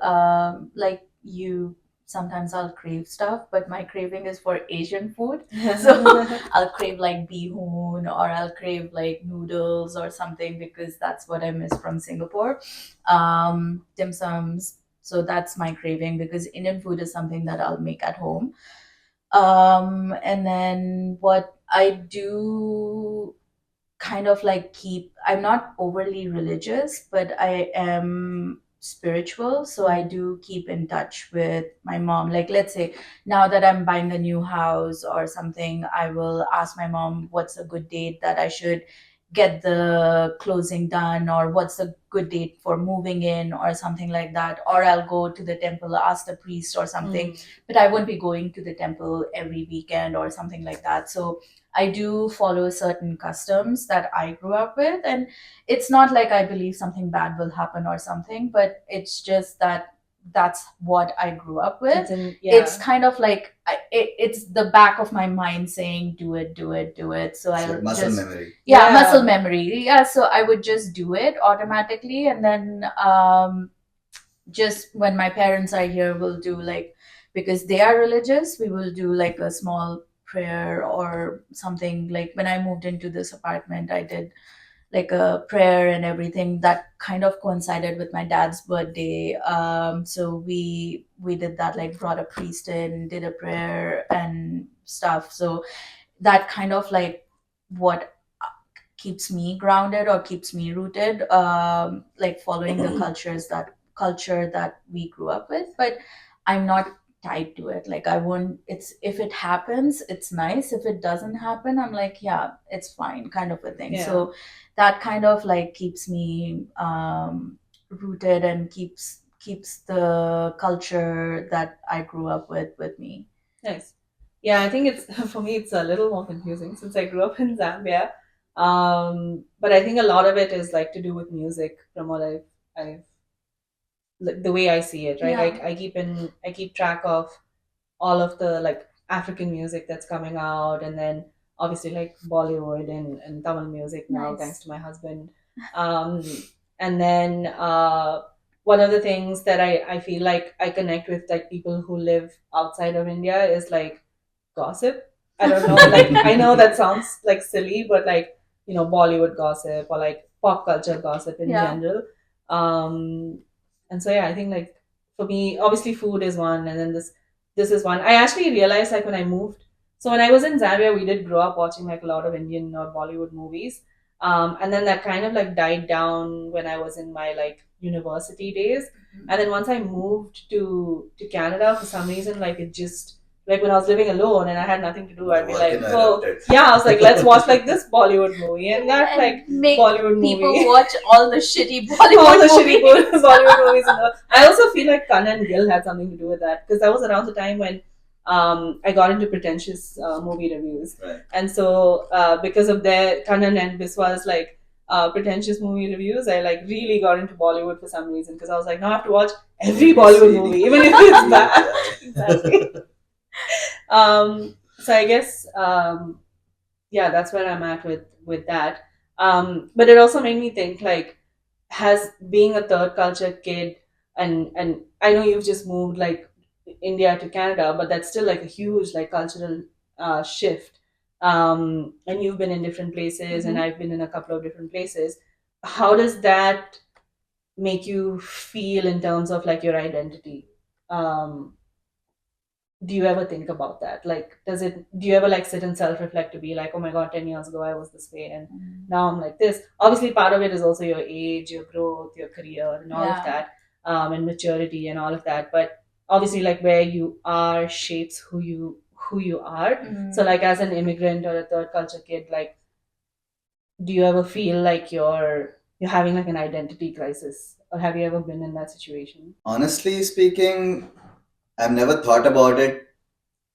Speaker 3: like you, sometimes I'll crave stuff, but my craving is for Asian food. So I'll crave like bihun, or I'll crave like noodles or something, because that's what I miss from Singapore. Dim sums. So that's my craving, because Indian food is something that I'll make at home. And then what I do kind of like keep, I'm not overly religious, but I am spiritual, so I do keep in touch with my mom. Like, let's say now that I'm buying a new house or something, I will ask my mom what's a good date that I should get the closing done, or what's a good date for moving in or something like that. Or I'll go to the temple, ask the priest or something. But I won't be going to the temple every weekend or something like that. So I do follow certain customs that I grew up with. And it's not like I believe something bad will happen or something, but it's just that that's what I grew up with. It's kind of like it's the back of my mind saying, do it, do it, do it. So
Speaker 2: It's
Speaker 3: I
Speaker 2: like muscle
Speaker 3: just,
Speaker 2: memory.
Speaker 3: yeah, muscle memory. Yeah, so I would just do it automatically. And then just when my parents are here, we'll do like, because they are religious, we will do like a small prayer or something. Like when I moved into this apartment, I did like a prayer and everything that kind of coincided with my dad's birthday. So we did that, like brought a priest in, did a prayer and stuff. So that kind of like what keeps me grounded or keeps me rooted, like following the culture that we grew up with. But I'm not tied to it. Like I won't, it's, if it happens it's nice, if it doesn't happen I'm like, yeah, it's fine, kind of a thing.
Speaker 1: Yeah.
Speaker 3: So that kind of like keeps me rooted and keeps the culture that I grew up with me.
Speaker 1: Nice. Yeah, I think it's for me it's a little more confusing since I grew up in Zambia. But I think a lot of it is like to do with music from what I've like, the way I see it, right?
Speaker 3: Yeah.
Speaker 1: Like I keep track of all of the like African music that's coming out, and then obviously like Bollywood and Tamil music now,
Speaker 3: Nice.
Speaker 1: thanks to my husband. And then one of the things that I feel like I connect with like people who live outside of India is like gossip. I don't know, like I know that sounds like silly, but like, you know, Bollywood gossip or like pop culture gossip in
Speaker 3: Yeah.
Speaker 1: general. And so yeah, I think like for me, obviously food is one, and then this is one. I actually realized like when I moved, so when I was in Zambia, we did grow up watching like a lot of Indian or Bollywood movies. And then that kind of like died down when I was in my like university days. And then once I moved to Canada, for some reason, like it just like when I was living alone and I had nothing to do, I'd be like, oh yeah, I was like, let's watch like this Bollywood movie and that like
Speaker 3: make
Speaker 1: Bollywood
Speaker 3: people
Speaker 1: movie.
Speaker 3: watch all the shitty Bollywood
Speaker 1: All the
Speaker 3: movies.
Speaker 1: shitty Bollywood movies. I also feel like Kanna and Gil had something to do with that because that was around the time when I got into pretentious movie reviews.
Speaker 2: Right.
Speaker 1: And so because of their Kannan and Biswa's like pretentious movie reviews, I like really got into Bollywood for some reason because I was like, now I have to watch every Bollywood movie, even if it's bad. Exactly. So I guess yeah, that's where I'm at with that. But it also made me think like, has being a third culture kid, and I know you've just moved like India to Canada, but that's still like a huge like cultural shift. And you've been in different places, and I've been in a couple of different places. How does that make you feel in terms of like your identity? Um, do you ever think about that? Like, do you ever like sit and self reflect to be like, oh my God, 10 years ago I was this way and now I'm like this? Obviously, part of it is also your age, your growth, your career, and all of
Speaker 3: Yeah.
Speaker 1: that, and maturity and all of that. But obviously, like where you are shapes who you are. So, like as an immigrant or a third culture kid, like, do you ever feel like you're having like an identity crisis, or have you ever been in that situation?
Speaker 2: Honestly speaking, I've never thought about it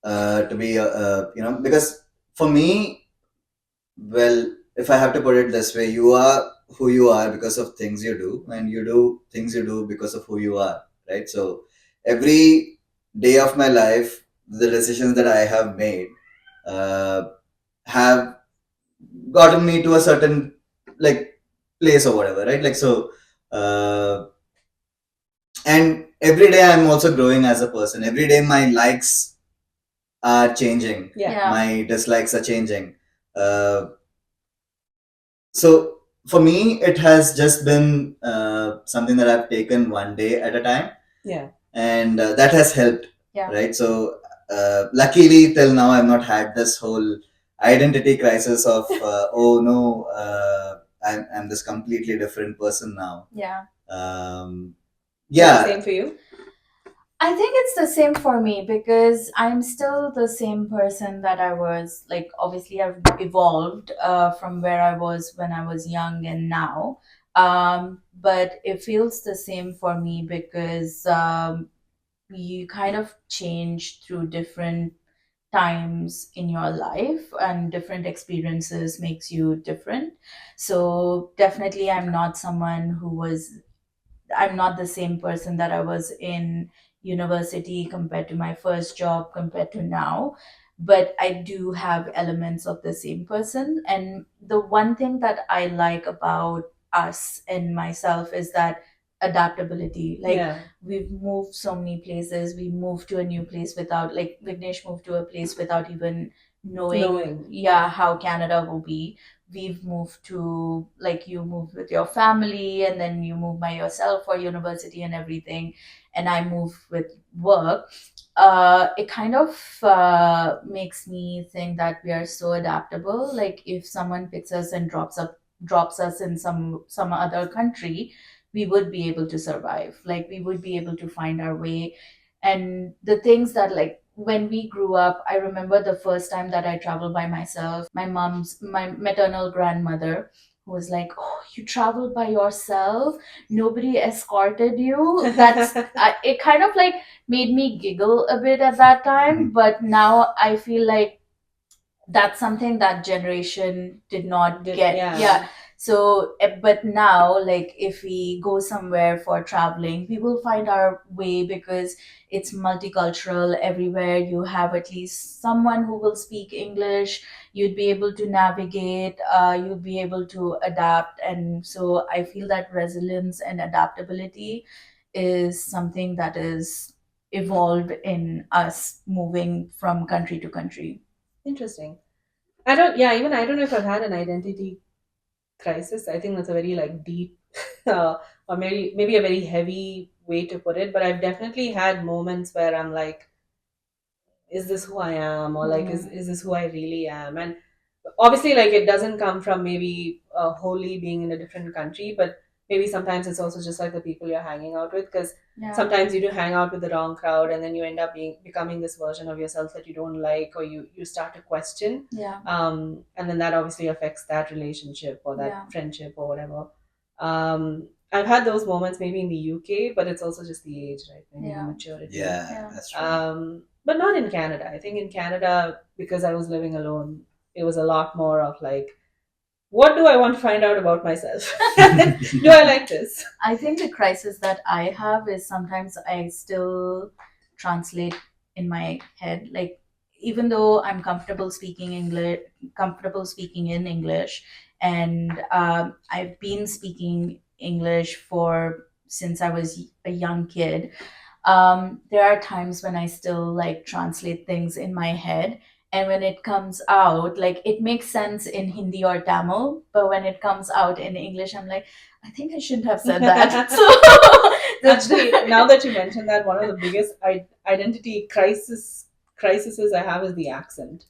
Speaker 2: to be, because for me, well, if I have to put it this way, you are who you are because of things you do, and you do things you do because of who you are, right? So every day of my life, the decisions that I have made uh, have gotten me to a certain like place or whatever, right? Like so, uh, and every day I'm also growing as a person. Every day my likes are changing,
Speaker 1: Yeah.
Speaker 3: Yeah.
Speaker 2: my dislikes are changing. Uh, so for me, it has just been something that I've taken one day at a time,
Speaker 1: Yeah.
Speaker 2: and that has helped,
Speaker 3: Yeah.
Speaker 2: right? So luckily, till now, I've not had this whole identity crisis of oh no, I'm this completely different person now.
Speaker 3: Yeah.
Speaker 2: Um,
Speaker 1: Is that the
Speaker 2: yeah,
Speaker 1: same for you?
Speaker 3: I think it's the same for me because I'm still the same person that I was. Like, obviously, I've evolved from where I was when I was young and now. But it feels the same for me because you kind of change through different times in your life, and different experiences makes you different. So definitely, I'm not the same person that I was in university compared to my first job compared to now. But I do have elements of the same person. And the one thing that I like about us and myself is that adaptability. Like,
Speaker 1: Yeah.
Speaker 3: we've moved so many places. We moved to a new place without, like, Vignesh moved to a place without even knowing, yeah, how Canada will be. We've moved to, like, you moved with your family and then you moved by yourself for university and everything, and I moved with work. It kind of makes me think that we are so adaptable. Like, if someone picks us and drops us in some other country, we would be able to survive. Like, we would be able to find our way. And the things that, like, when we grew up, I remember the first time that I traveled by myself. My maternal grandmother was like, "Oh, you traveled by yourself? Nobody escorted you?" It kind of like made me giggle a bit at that time. But now I feel like that's something that generation did not get. Yeah. So but now, like, if we go somewhere for traveling, we will find our way because it's multicultural. Everywhere you have at least someone who will speak English. You'd be able to navigate, you'd be able to adapt. And so I feel that resilience and adaptability is something that is evolved in us moving from country to country.
Speaker 1: Interesting. Even I don't know if I've had an identity crisis. I think that's a very like deep, or maybe a very heavy way to put it. But I've definitely had moments where I'm like, is this who I am, or like, is this who I really am? And obviously, like, it doesn't come from maybe wholly being in a different country, but maybe sometimes it's also just like the people you're hanging out with, because
Speaker 3: Yeah.
Speaker 1: sometimes you do hang out with the wrong crowd, and then you end up becoming this version of yourself that you don't like, or you start to question.
Speaker 3: Yeah.
Speaker 1: And then that obviously affects that relationship or that
Speaker 3: Yeah.
Speaker 1: friendship or whatever. I've had those moments maybe in the UK, but it's also just the age, right? Maybe the
Speaker 3: Yeah.
Speaker 1: maturity.
Speaker 2: yeah,
Speaker 3: Yeah.
Speaker 2: that's true.
Speaker 1: But not in Canada. I think in Canada, because I was living alone, it was a lot more of like, what do I want to find out about myself? Do I like this?
Speaker 3: I think the crisis that I have is sometimes I still translate in my head. Like, even though I'm comfortable speaking in English, and I've been speaking English for since I was a young kid, there are times when I still like translate things in my head. And when it comes out, like, it makes sense in Hindi or Tamil, but when it comes out in English, I'm like, I think I shouldn't have said that. So
Speaker 1: Actually, now that you mentioned that, one of the biggest identity crisis crises I have is the accent.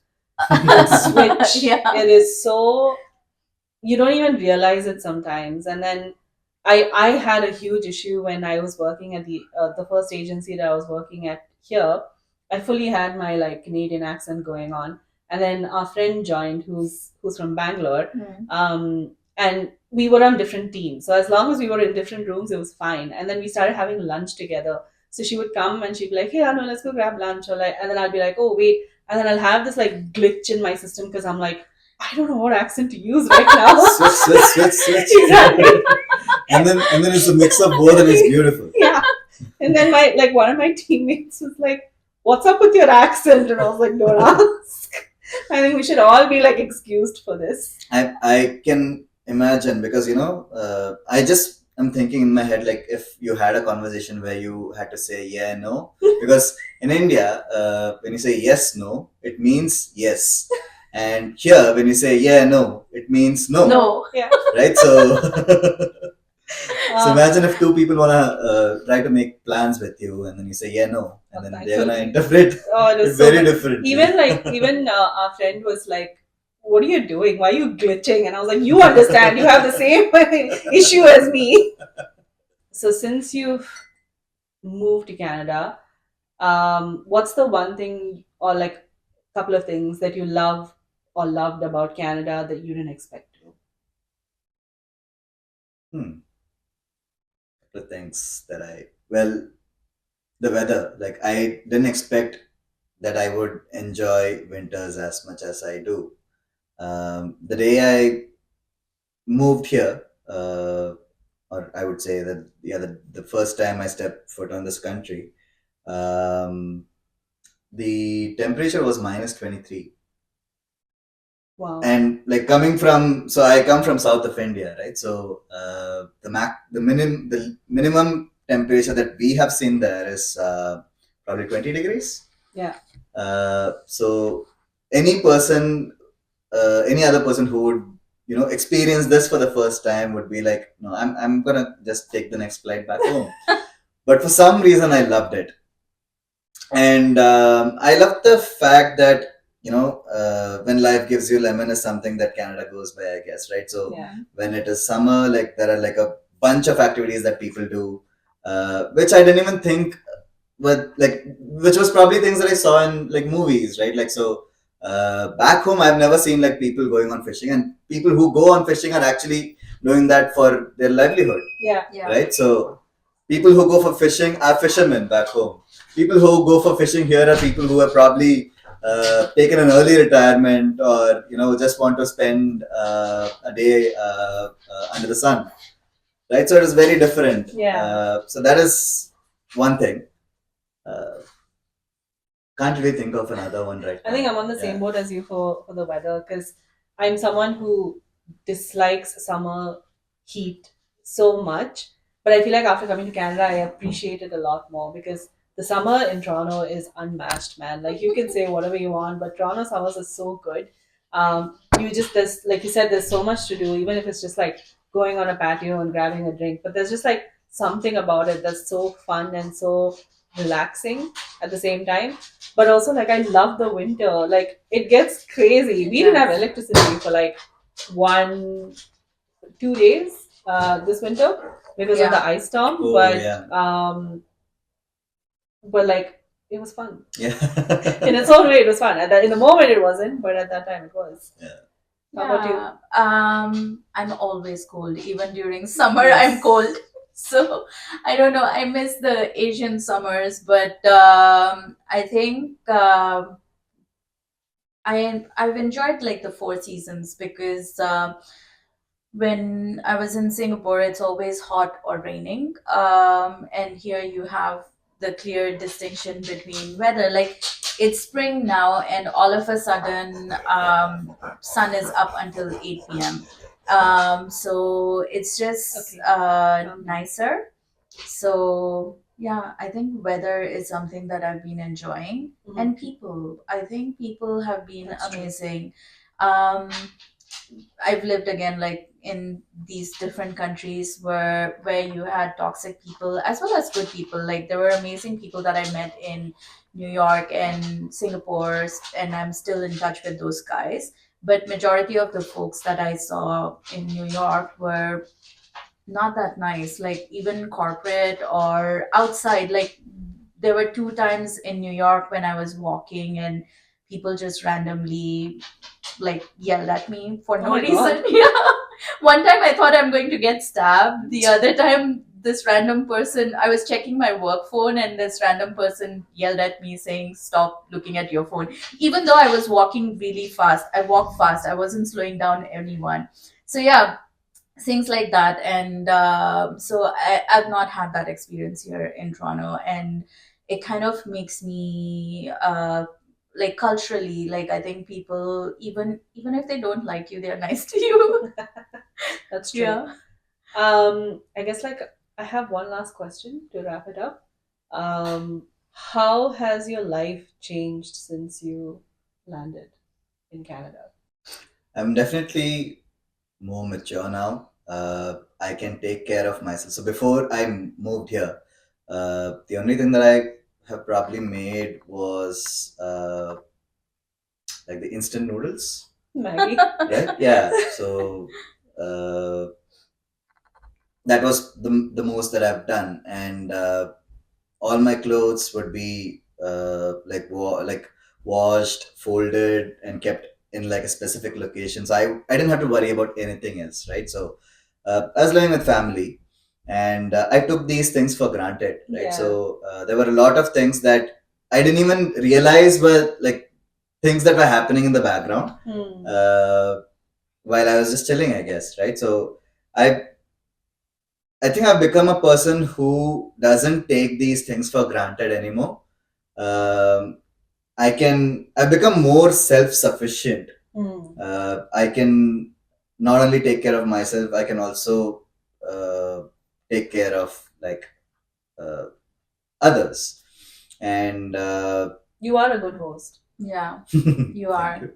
Speaker 1: Switch.
Speaker 3: Yeah.
Speaker 1: It is so, you don't even realize it sometimes. And then I had a huge issue when I was working at the first agency that I was working at here. I fully had my like Canadian accent going on, and then our friend joined, who's from Bangalore,
Speaker 3: Hmm.
Speaker 1: and we were on different teams. So as long as we were in different rooms, it was fine. And then we started having lunch together. So she would come and she'd be like, "Hey, Anu, let's go grab lunch," or like, and then I'd be like, "Oh wait," and then I'll have this like glitch in my system because I'm like, I don't know what accent to use right now.
Speaker 2: Switch.
Speaker 1: Exactly.
Speaker 2: And then it's a mix of both, and it's beautiful.
Speaker 1: Yeah. And then one of my teammates was like, "What's up with your accent?" And I was like, "Don't ask." I think we should all be like excused for this.
Speaker 2: I can imagine because I'm thinking in my head like if you had a conversation where you had to say yeah no, because in India when you say yes no it means yes, and here when you say yeah no it means no,
Speaker 3: No.
Speaker 1: Yeah.
Speaker 2: right? So so
Speaker 1: Um,
Speaker 2: imagine if two people wanna try to make plans with you and then you say yeah no and then they're gonna
Speaker 1: Thankfully.
Speaker 2: interpret
Speaker 1: oh, it
Speaker 2: it
Speaker 1: was so
Speaker 2: very
Speaker 1: much.
Speaker 2: differently.
Speaker 1: Even our friend was like, "What are you doing? Why are you glitching?" And I was like, "You understand? You have the same issue as me." So since you've moved to Canada, what's the one thing or like couple of things that you love or loved about Canada that you didn't expect to?
Speaker 2: The things that the weather, like I didn't expect that I would enjoy winters as much as I do. The day I moved here, or I would say that the first time I stepped foot on this country, um, the temperature was minus 23.
Speaker 1: Wow.
Speaker 2: And like so I come from south of India, right? So the minimum temperature that we have seen there is probably 20 degrees.
Speaker 1: Yeah.
Speaker 2: So any person, any other person who would experience this for the first time would be like, no, I'm gonna just take the next flight back home. But for some reason I loved it. And I love the fact that when life gives you lemon is something that Canada goes by, I guess, right? So
Speaker 1: Yeah.
Speaker 2: when it is summer, like there are like a bunch of activities that people do, which I didn't even think, but like which was probably things that I saw in like movies, right? Like so back home I've never seen like people going on fishing, and people who go on fishing are actually doing that for their livelihood.
Speaker 1: Yeah.
Speaker 3: Yeah.
Speaker 2: Right? So people who go for fishing are fishermen back home. People who go for fishing here are people who have probably taken an early retirement, or just want to spend a day under the sun. Right? So it is very different.
Speaker 1: Yeah.
Speaker 2: So that is one thing. Can't really think of another one right now.
Speaker 1: I think I'm on the same boat as you for the weather because I'm someone who dislikes summer heat so much. But I feel like after coming to Canada, I appreciate it a lot more because the summer in Toronto is unmatched, man. Like you can say whatever you want, but Toronto summers are so good. There's like you said, there's so much to do, even if it's just like going on a patio and grabbing a drink. But there's just like something about it that's so fun and so relaxing at the same time. But also like I love the winter. Like it gets crazy. We didn't have electricity for like 2 days this winter because of the
Speaker 3: Yeah.
Speaker 1: ice storm.
Speaker 2: Oh,
Speaker 1: but
Speaker 2: yeah.
Speaker 1: but like it was fun.
Speaker 2: Yeah.
Speaker 1: In its own way it was fun. In the moment it wasn't, but at that time it was.
Speaker 2: Yeah.
Speaker 1: How about you?
Speaker 3: I'm always cold. Even during summer,
Speaker 1: Yes.
Speaker 3: I'm cold. So I don't know. I miss the Asian summers, but I think I've enjoyed like the four seasons because when I was in Singapore, it's always hot or raining. And here you have the clear distinction between weather. Like it's spring now, and all of a sudden, sun is up until 8 p.m. So it's just
Speaker 1: Okay.
Speaker 3: nicer. So yeah, I think weather is something that I've been enjoying,
Speaker 1: Mhm.
Speaker 3: and people. I think people have been
Speaker 1: That's true.
Speaker 3: amazing. Um, I've lived again like in these different countries where you had toxic people as well as good people. Like there were amazing people that I met in New York and Singapore, and I'm still in touch with those guys. But majority of the folks that I saw in New York were not that nice, like even corporate or outside. Like there were two times in New York when I was walking and people just randomly like yelled at me for
Speaker 1: Oh
Speaker 3: no
Speaker 1: my
Speaker 3: reason.
Speaker 1: God.
Speaker 3: Yeah. One time I thought I'm going to get stabbed. The other time, this random person, I was checking my work phone, and this random person yelled at me saying, "Stop looking at your phone." Even though I was walking really fast, I walked fast, I wasn't slowing down anyone. So, yeah, things like that. And so I've not had that experience here in Toronto. And it kind of makes me like culturally, like I think people, even if they don't like you, they're nice to you.
Speaker 1: That's true.
Speaker 3: Yeah.
Speaker 1: I guess like I have one last question to wrap it up. How has your life changed since you landed in Canada?
Speaker 2: I'm definitely more mature now. I can take care of myself. So before I moved here, the only thing that I have probably made was like the instant noodles,
Speaker 1: Maggie?
Speaker 2: right? Yeah. So uh, that was the most that I've done, and all my clothes would be like washed, folded, and kept in like a specific location. So I didn't have to worry about anything else, right? So I was living with family, and I took these things for granted, right?
Speaker 1: Yeah.
Speaker 2: So there were a lot of things that I didn't even realize were like things that were happening in the background
Speaker 1: Hmm.
Speaker 2: while I was just chilling, I guess, right? So I I think I've become a person who doesn't take these things for granted anymore. Um, I've become more self sufficient.
Speaker 1: Hmm.
Speaker 2: I can not only take care of myself, I can also uh, take care of like uh, others. And
Speaker 1: You are a good host.
Speaker 3: Yeah, you
Speaker 2: thank
Speaker 3: are.
Speaker 2: you.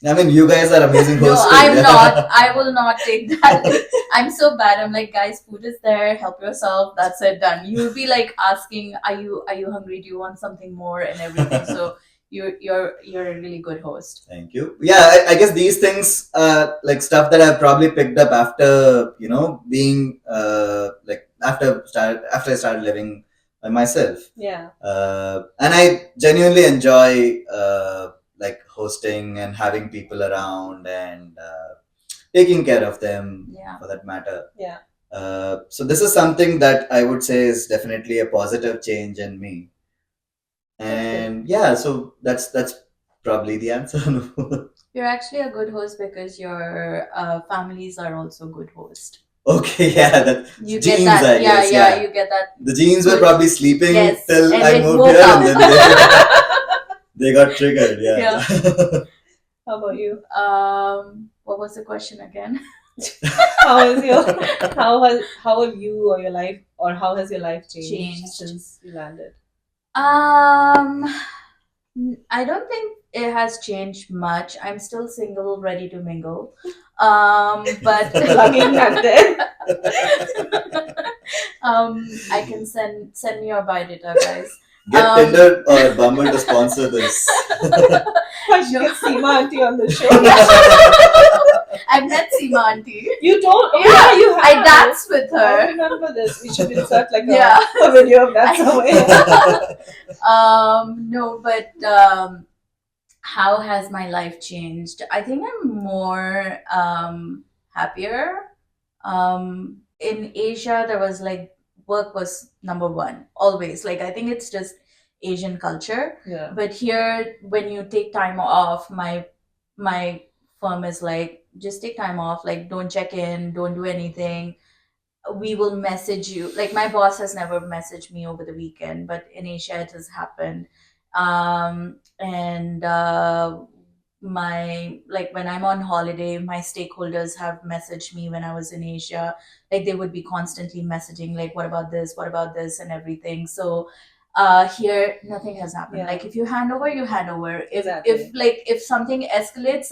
Speaker 2: I mean, you guys are amazing
Speaker 3: No,
Speaker 2: hosts.
Speaker 3: I'm not. I will not take that. I'm so bad. I'm like, guys, food is there. Help yourself. That's it. Done. You'll be like asking, "Are you hungry? Do you want something more?" and everything. So you're a really good host.
Speaker 2: Thank you. Yeah, I guess these things are like stuff that I've probably picked up after being after I started living by myself.
Speaker 1: Yeah.
Speaker 2: And I genuinely enjoy like hosting and having people around and taking care of them
Speaker 3: Yeah.
Speaker 2: for that matter.
Speaker 1: Yeah.
Speaker 2: So this is something that I would say is definitely a positive change in me.
Speaker 1: That's good.
Speaker 2: And yeah, so that's probably the answer.
Speaker 3: You're actually a good host because your families are also good host.
Speaker 2: Okay, yeah, that
Speaker 3: You
Speaker 2: genes,
Speaker 3: get that.
Speaker 2: I
Speaker 3: Yeah,
Speaker 2: guess.
Speaker 3: yeah. You get that.
Speaker 2: The genes were
Speaker 3: Good.
Speaker 2: probably sleeping
Speaker 3: Yes,
Speaker 2: till
Speaker 3: and
Speaker 2: I
Speaker 3: it
Speaker 2: moved
Speaker 3: woke
Speaker 2: here,
Speaker 3: up.
Speaker 2: and then they got triggered. Yeah.
Speaker 3: Yeah.
Speaker 1: How about you?
Speaker 3: What was the question again?
Speaker 1: How is your how have you or your life or how has your life changed
Speaker 3: Changed.
Speaker 1: since you landed?
Speaker 3: I don't think it has changed much. I'm still single, ready to mingle. But
Speaker 1: Plugging that there.
Speaker 3: I can send me your biodata, guys.
Speaker 2: Get Tinder or Bumble to sponsor this.
Speaker 1: I should get Seema auntie on the show.
Speaker 3: I've met Seema auntie.
Speaker 1: You don't? Oh,
Speaker 3: Yeah,
Speaker 1: you have.
Speaker 3: I danced with
Speaker 1: I
Speaker 3: her.
Speaker 1: remember this. We should insert like
Speaker 3: Yeah.
Speaker 1: a video of that somewhere.
Speaker 3: No, but how has my life changed? I think I'm more happier. In Asia, there was like work was number one always. Like I think it's just Asian culture.
Speaker 1: Yeah.
Speaker 3: But here, when you take time off, my firm is like, just take time off. Like don't check in, don't do anything. We will message you. Like my boss has never messaged me over the weekend, but in Asia it has happened. And my like when I'm on holiday, my stakeholders have messaged me when I was in Asia. Like they would be constantly messaging, like, what about this, and everything. So here nothing has happened.
Speaker 1: Yeah.
Speaker 3: Like if you hand over, you hand over.
Speaker 1: Exactly.
Speaker 3: If something escalates,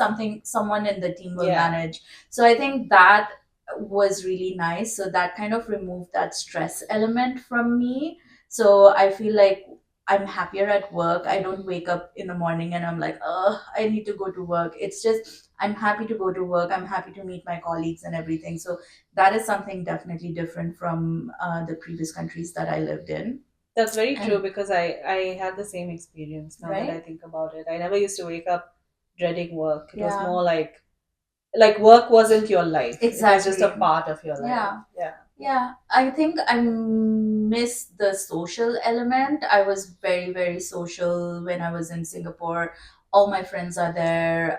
Speaker 3: someone in the team will
Speaker 1: Yeah.
Speaker 3: manage. So I think that was really nice. So that kind of removed that stress element from me. So I feel like I'm happier at work. I don't wake up in the morning and I'm like, I need to go to work. It's just I'm happy to go to work. I'm happy to meet my colleagues and everything. So that is something definitely different from the previous countries that I lived in.
Speaker 1: That's very true
Speaker 3: And
Speaker 1: because I had the same experience now that I
Speaker 3: right?
Speaker 1: think about it. I never used to wake up dreading work. It was
Speaker 3: Yeah.
Speaker 1: more like work wasn't your life. It was just a
Speaker 3: Exactly.
Speaker 1: part of your life.
Speaker 3: Yeah.
Speaker 1: Yeah.
Speaker 3: Yeah, I think I miss the social element. I was very, very social when I was in Singapore. All my friends are there,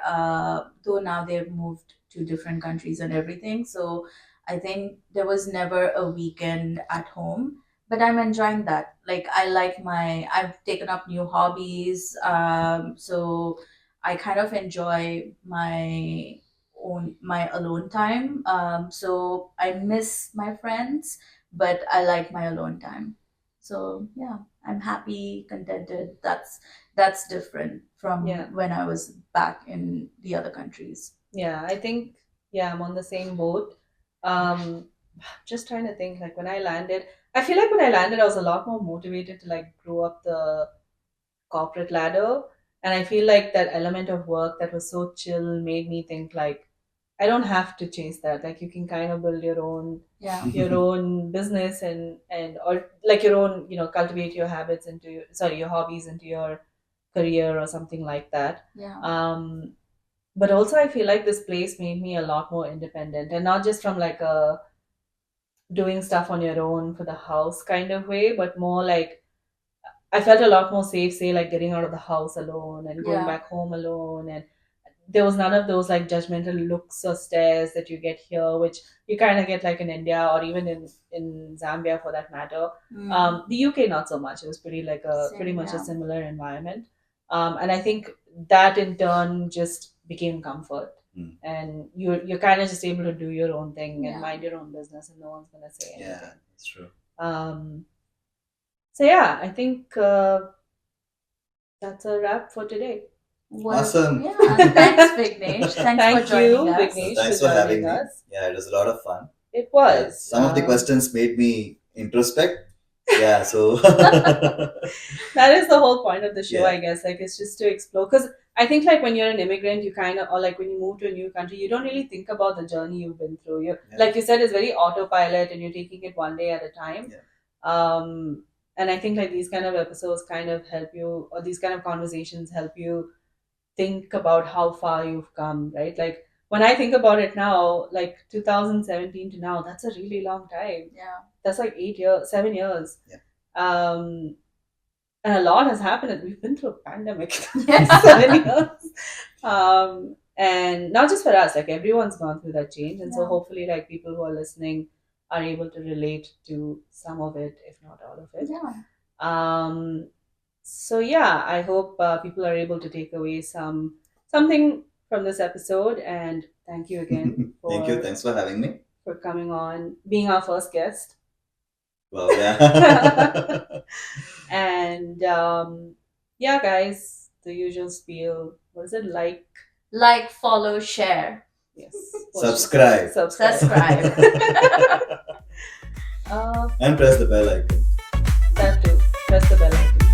Speaker 3: though now they've moved to different countries and everything. So I think there was never a weekend at home, but I'm enjoying that. Like, I've taken up new hobbies. So I kind of enjoy my alone time. So I miss my friends, but I like my alone time. So yeah, I'm happy, contented. That's different
Speaker 1: Yeah.
Speaker 3: from when I was back in the other countries.
Speaker 1: Yeah. I think yeah, I'm on the same boat. Just trying to think like when I landed, I feel like when I landed I was a lot more motivated to like grow up the corporate ladder. And I feel like that element of work that was so chill made me think like I don't have to chase that. Like you can kind of build
Speaker 3: Yeah,
Speaker 1: your own business and or like your own, cultivate your habits into your hobbies into your career or something like that.
Speaker 3: yeah,
Speaker 1: But also I feel like this place made me a lot more independent and not just from like a doing stuff on your own for the house kind of way, but more like I felt a lot more safe, say like getting out of the house alone and going
Speaker 3: yeah,
Speaker 1: back home alone, and there was none of those like judgmental looks or stares that you get here, which you kind of get like in India or even in Zambia for that matter.
Speaker 3: mm,
Speaker 1: The UK not so much. It was pretty
Speaker 3: same,
Speaker 1: much a
Speaker 3: yeah,
Speaker 1: similar environment, and I think that in turn just became comfort.
Speaker 2: Mm.
Speaker 1: And you're kind of just able to do your own thing and
Speaker 3: yeah.
Speaker 1: mind your own business, and no one's gonna say
Speaker 2: Yeah,
Speaker 1: anything.
Speaker 2: that's true.
Speaker 1: Um, so yeah, I think that's a wrap for today.
Speaker 3: Well,
Speaker 2: Awesome.
Speaker 3: yeah. Thanks, Vignesh. Thanks
Speaker 1: Thank
Speaker 3: for joining
Speaker 1: you,
Speaker 3: us.
Speaker 1: Vignesh,
Speaker 2: Thanks
Speaker 1: for
Speaker 2: for having
Speaker 1: joining
Speaker 2: me.
Speaker 1: us.
Speaker 2: Yeah, it was a lot of fun.
Speaker 1: It
Speaker 2: Yeah,
Speaker 1: was.
Speaker 2: some of the questions made me introspect. Yeah, so
Speaker 1: That is the whole point of the show,
Speaker 2: Yeah.
Speaker 1: I guess. Like, it's just to explore. Because I think, like, when you're an immigrant, you kind of, or like when you move to a new country, you don't really think about the journey you've been through.
Speaker 2: Yeah.
Speaker 1: Like you said, it's very autopilot and you're taking it one day at a time.
Speaker 2: Yeah.
Speaker 1: And I think, like, these kind of episodes kind of help you, or these kind of conversations help you think about how far you've come, right? Like, when I think about it now, like 2017 to now, that's a really long time.
Speaker 3: Yeah,
Speaker 1: That's like 8 years, 7 years.
Speaker 2: Yeah.
Speaker 1: And a lot has happened. We've been through a pandemic,
Speaker 3: yeah,
Speaker 1: 7 years. And not just for us, like everyone's gone through that change. And so
Speaker 3: Yeah.
Speaker 1: hopefully, like people who are listening are able to relate to some of it, if not all of it.
Speaker 3: yeah.
Speaker 1: So yeah, I hope people are able to take away something from this episode. And thank you again
Speaker 2: Thank you. Thanks for having me.
Speaker 1: for coming on, being our first guest.
Speaker 2: Well, yeah.
Speaker 1: And yeah, guys, the usual spiel. What is it like?
Speaker 3: Like, follow, share,
Speaker 1: Yes.
Speaker 2: Subscribe.
Speaker 3: subscribe.
Speaker 1: Uh,
Speaker 2: And press the bell icon.
Speaker 1: that too. Press the bell icon.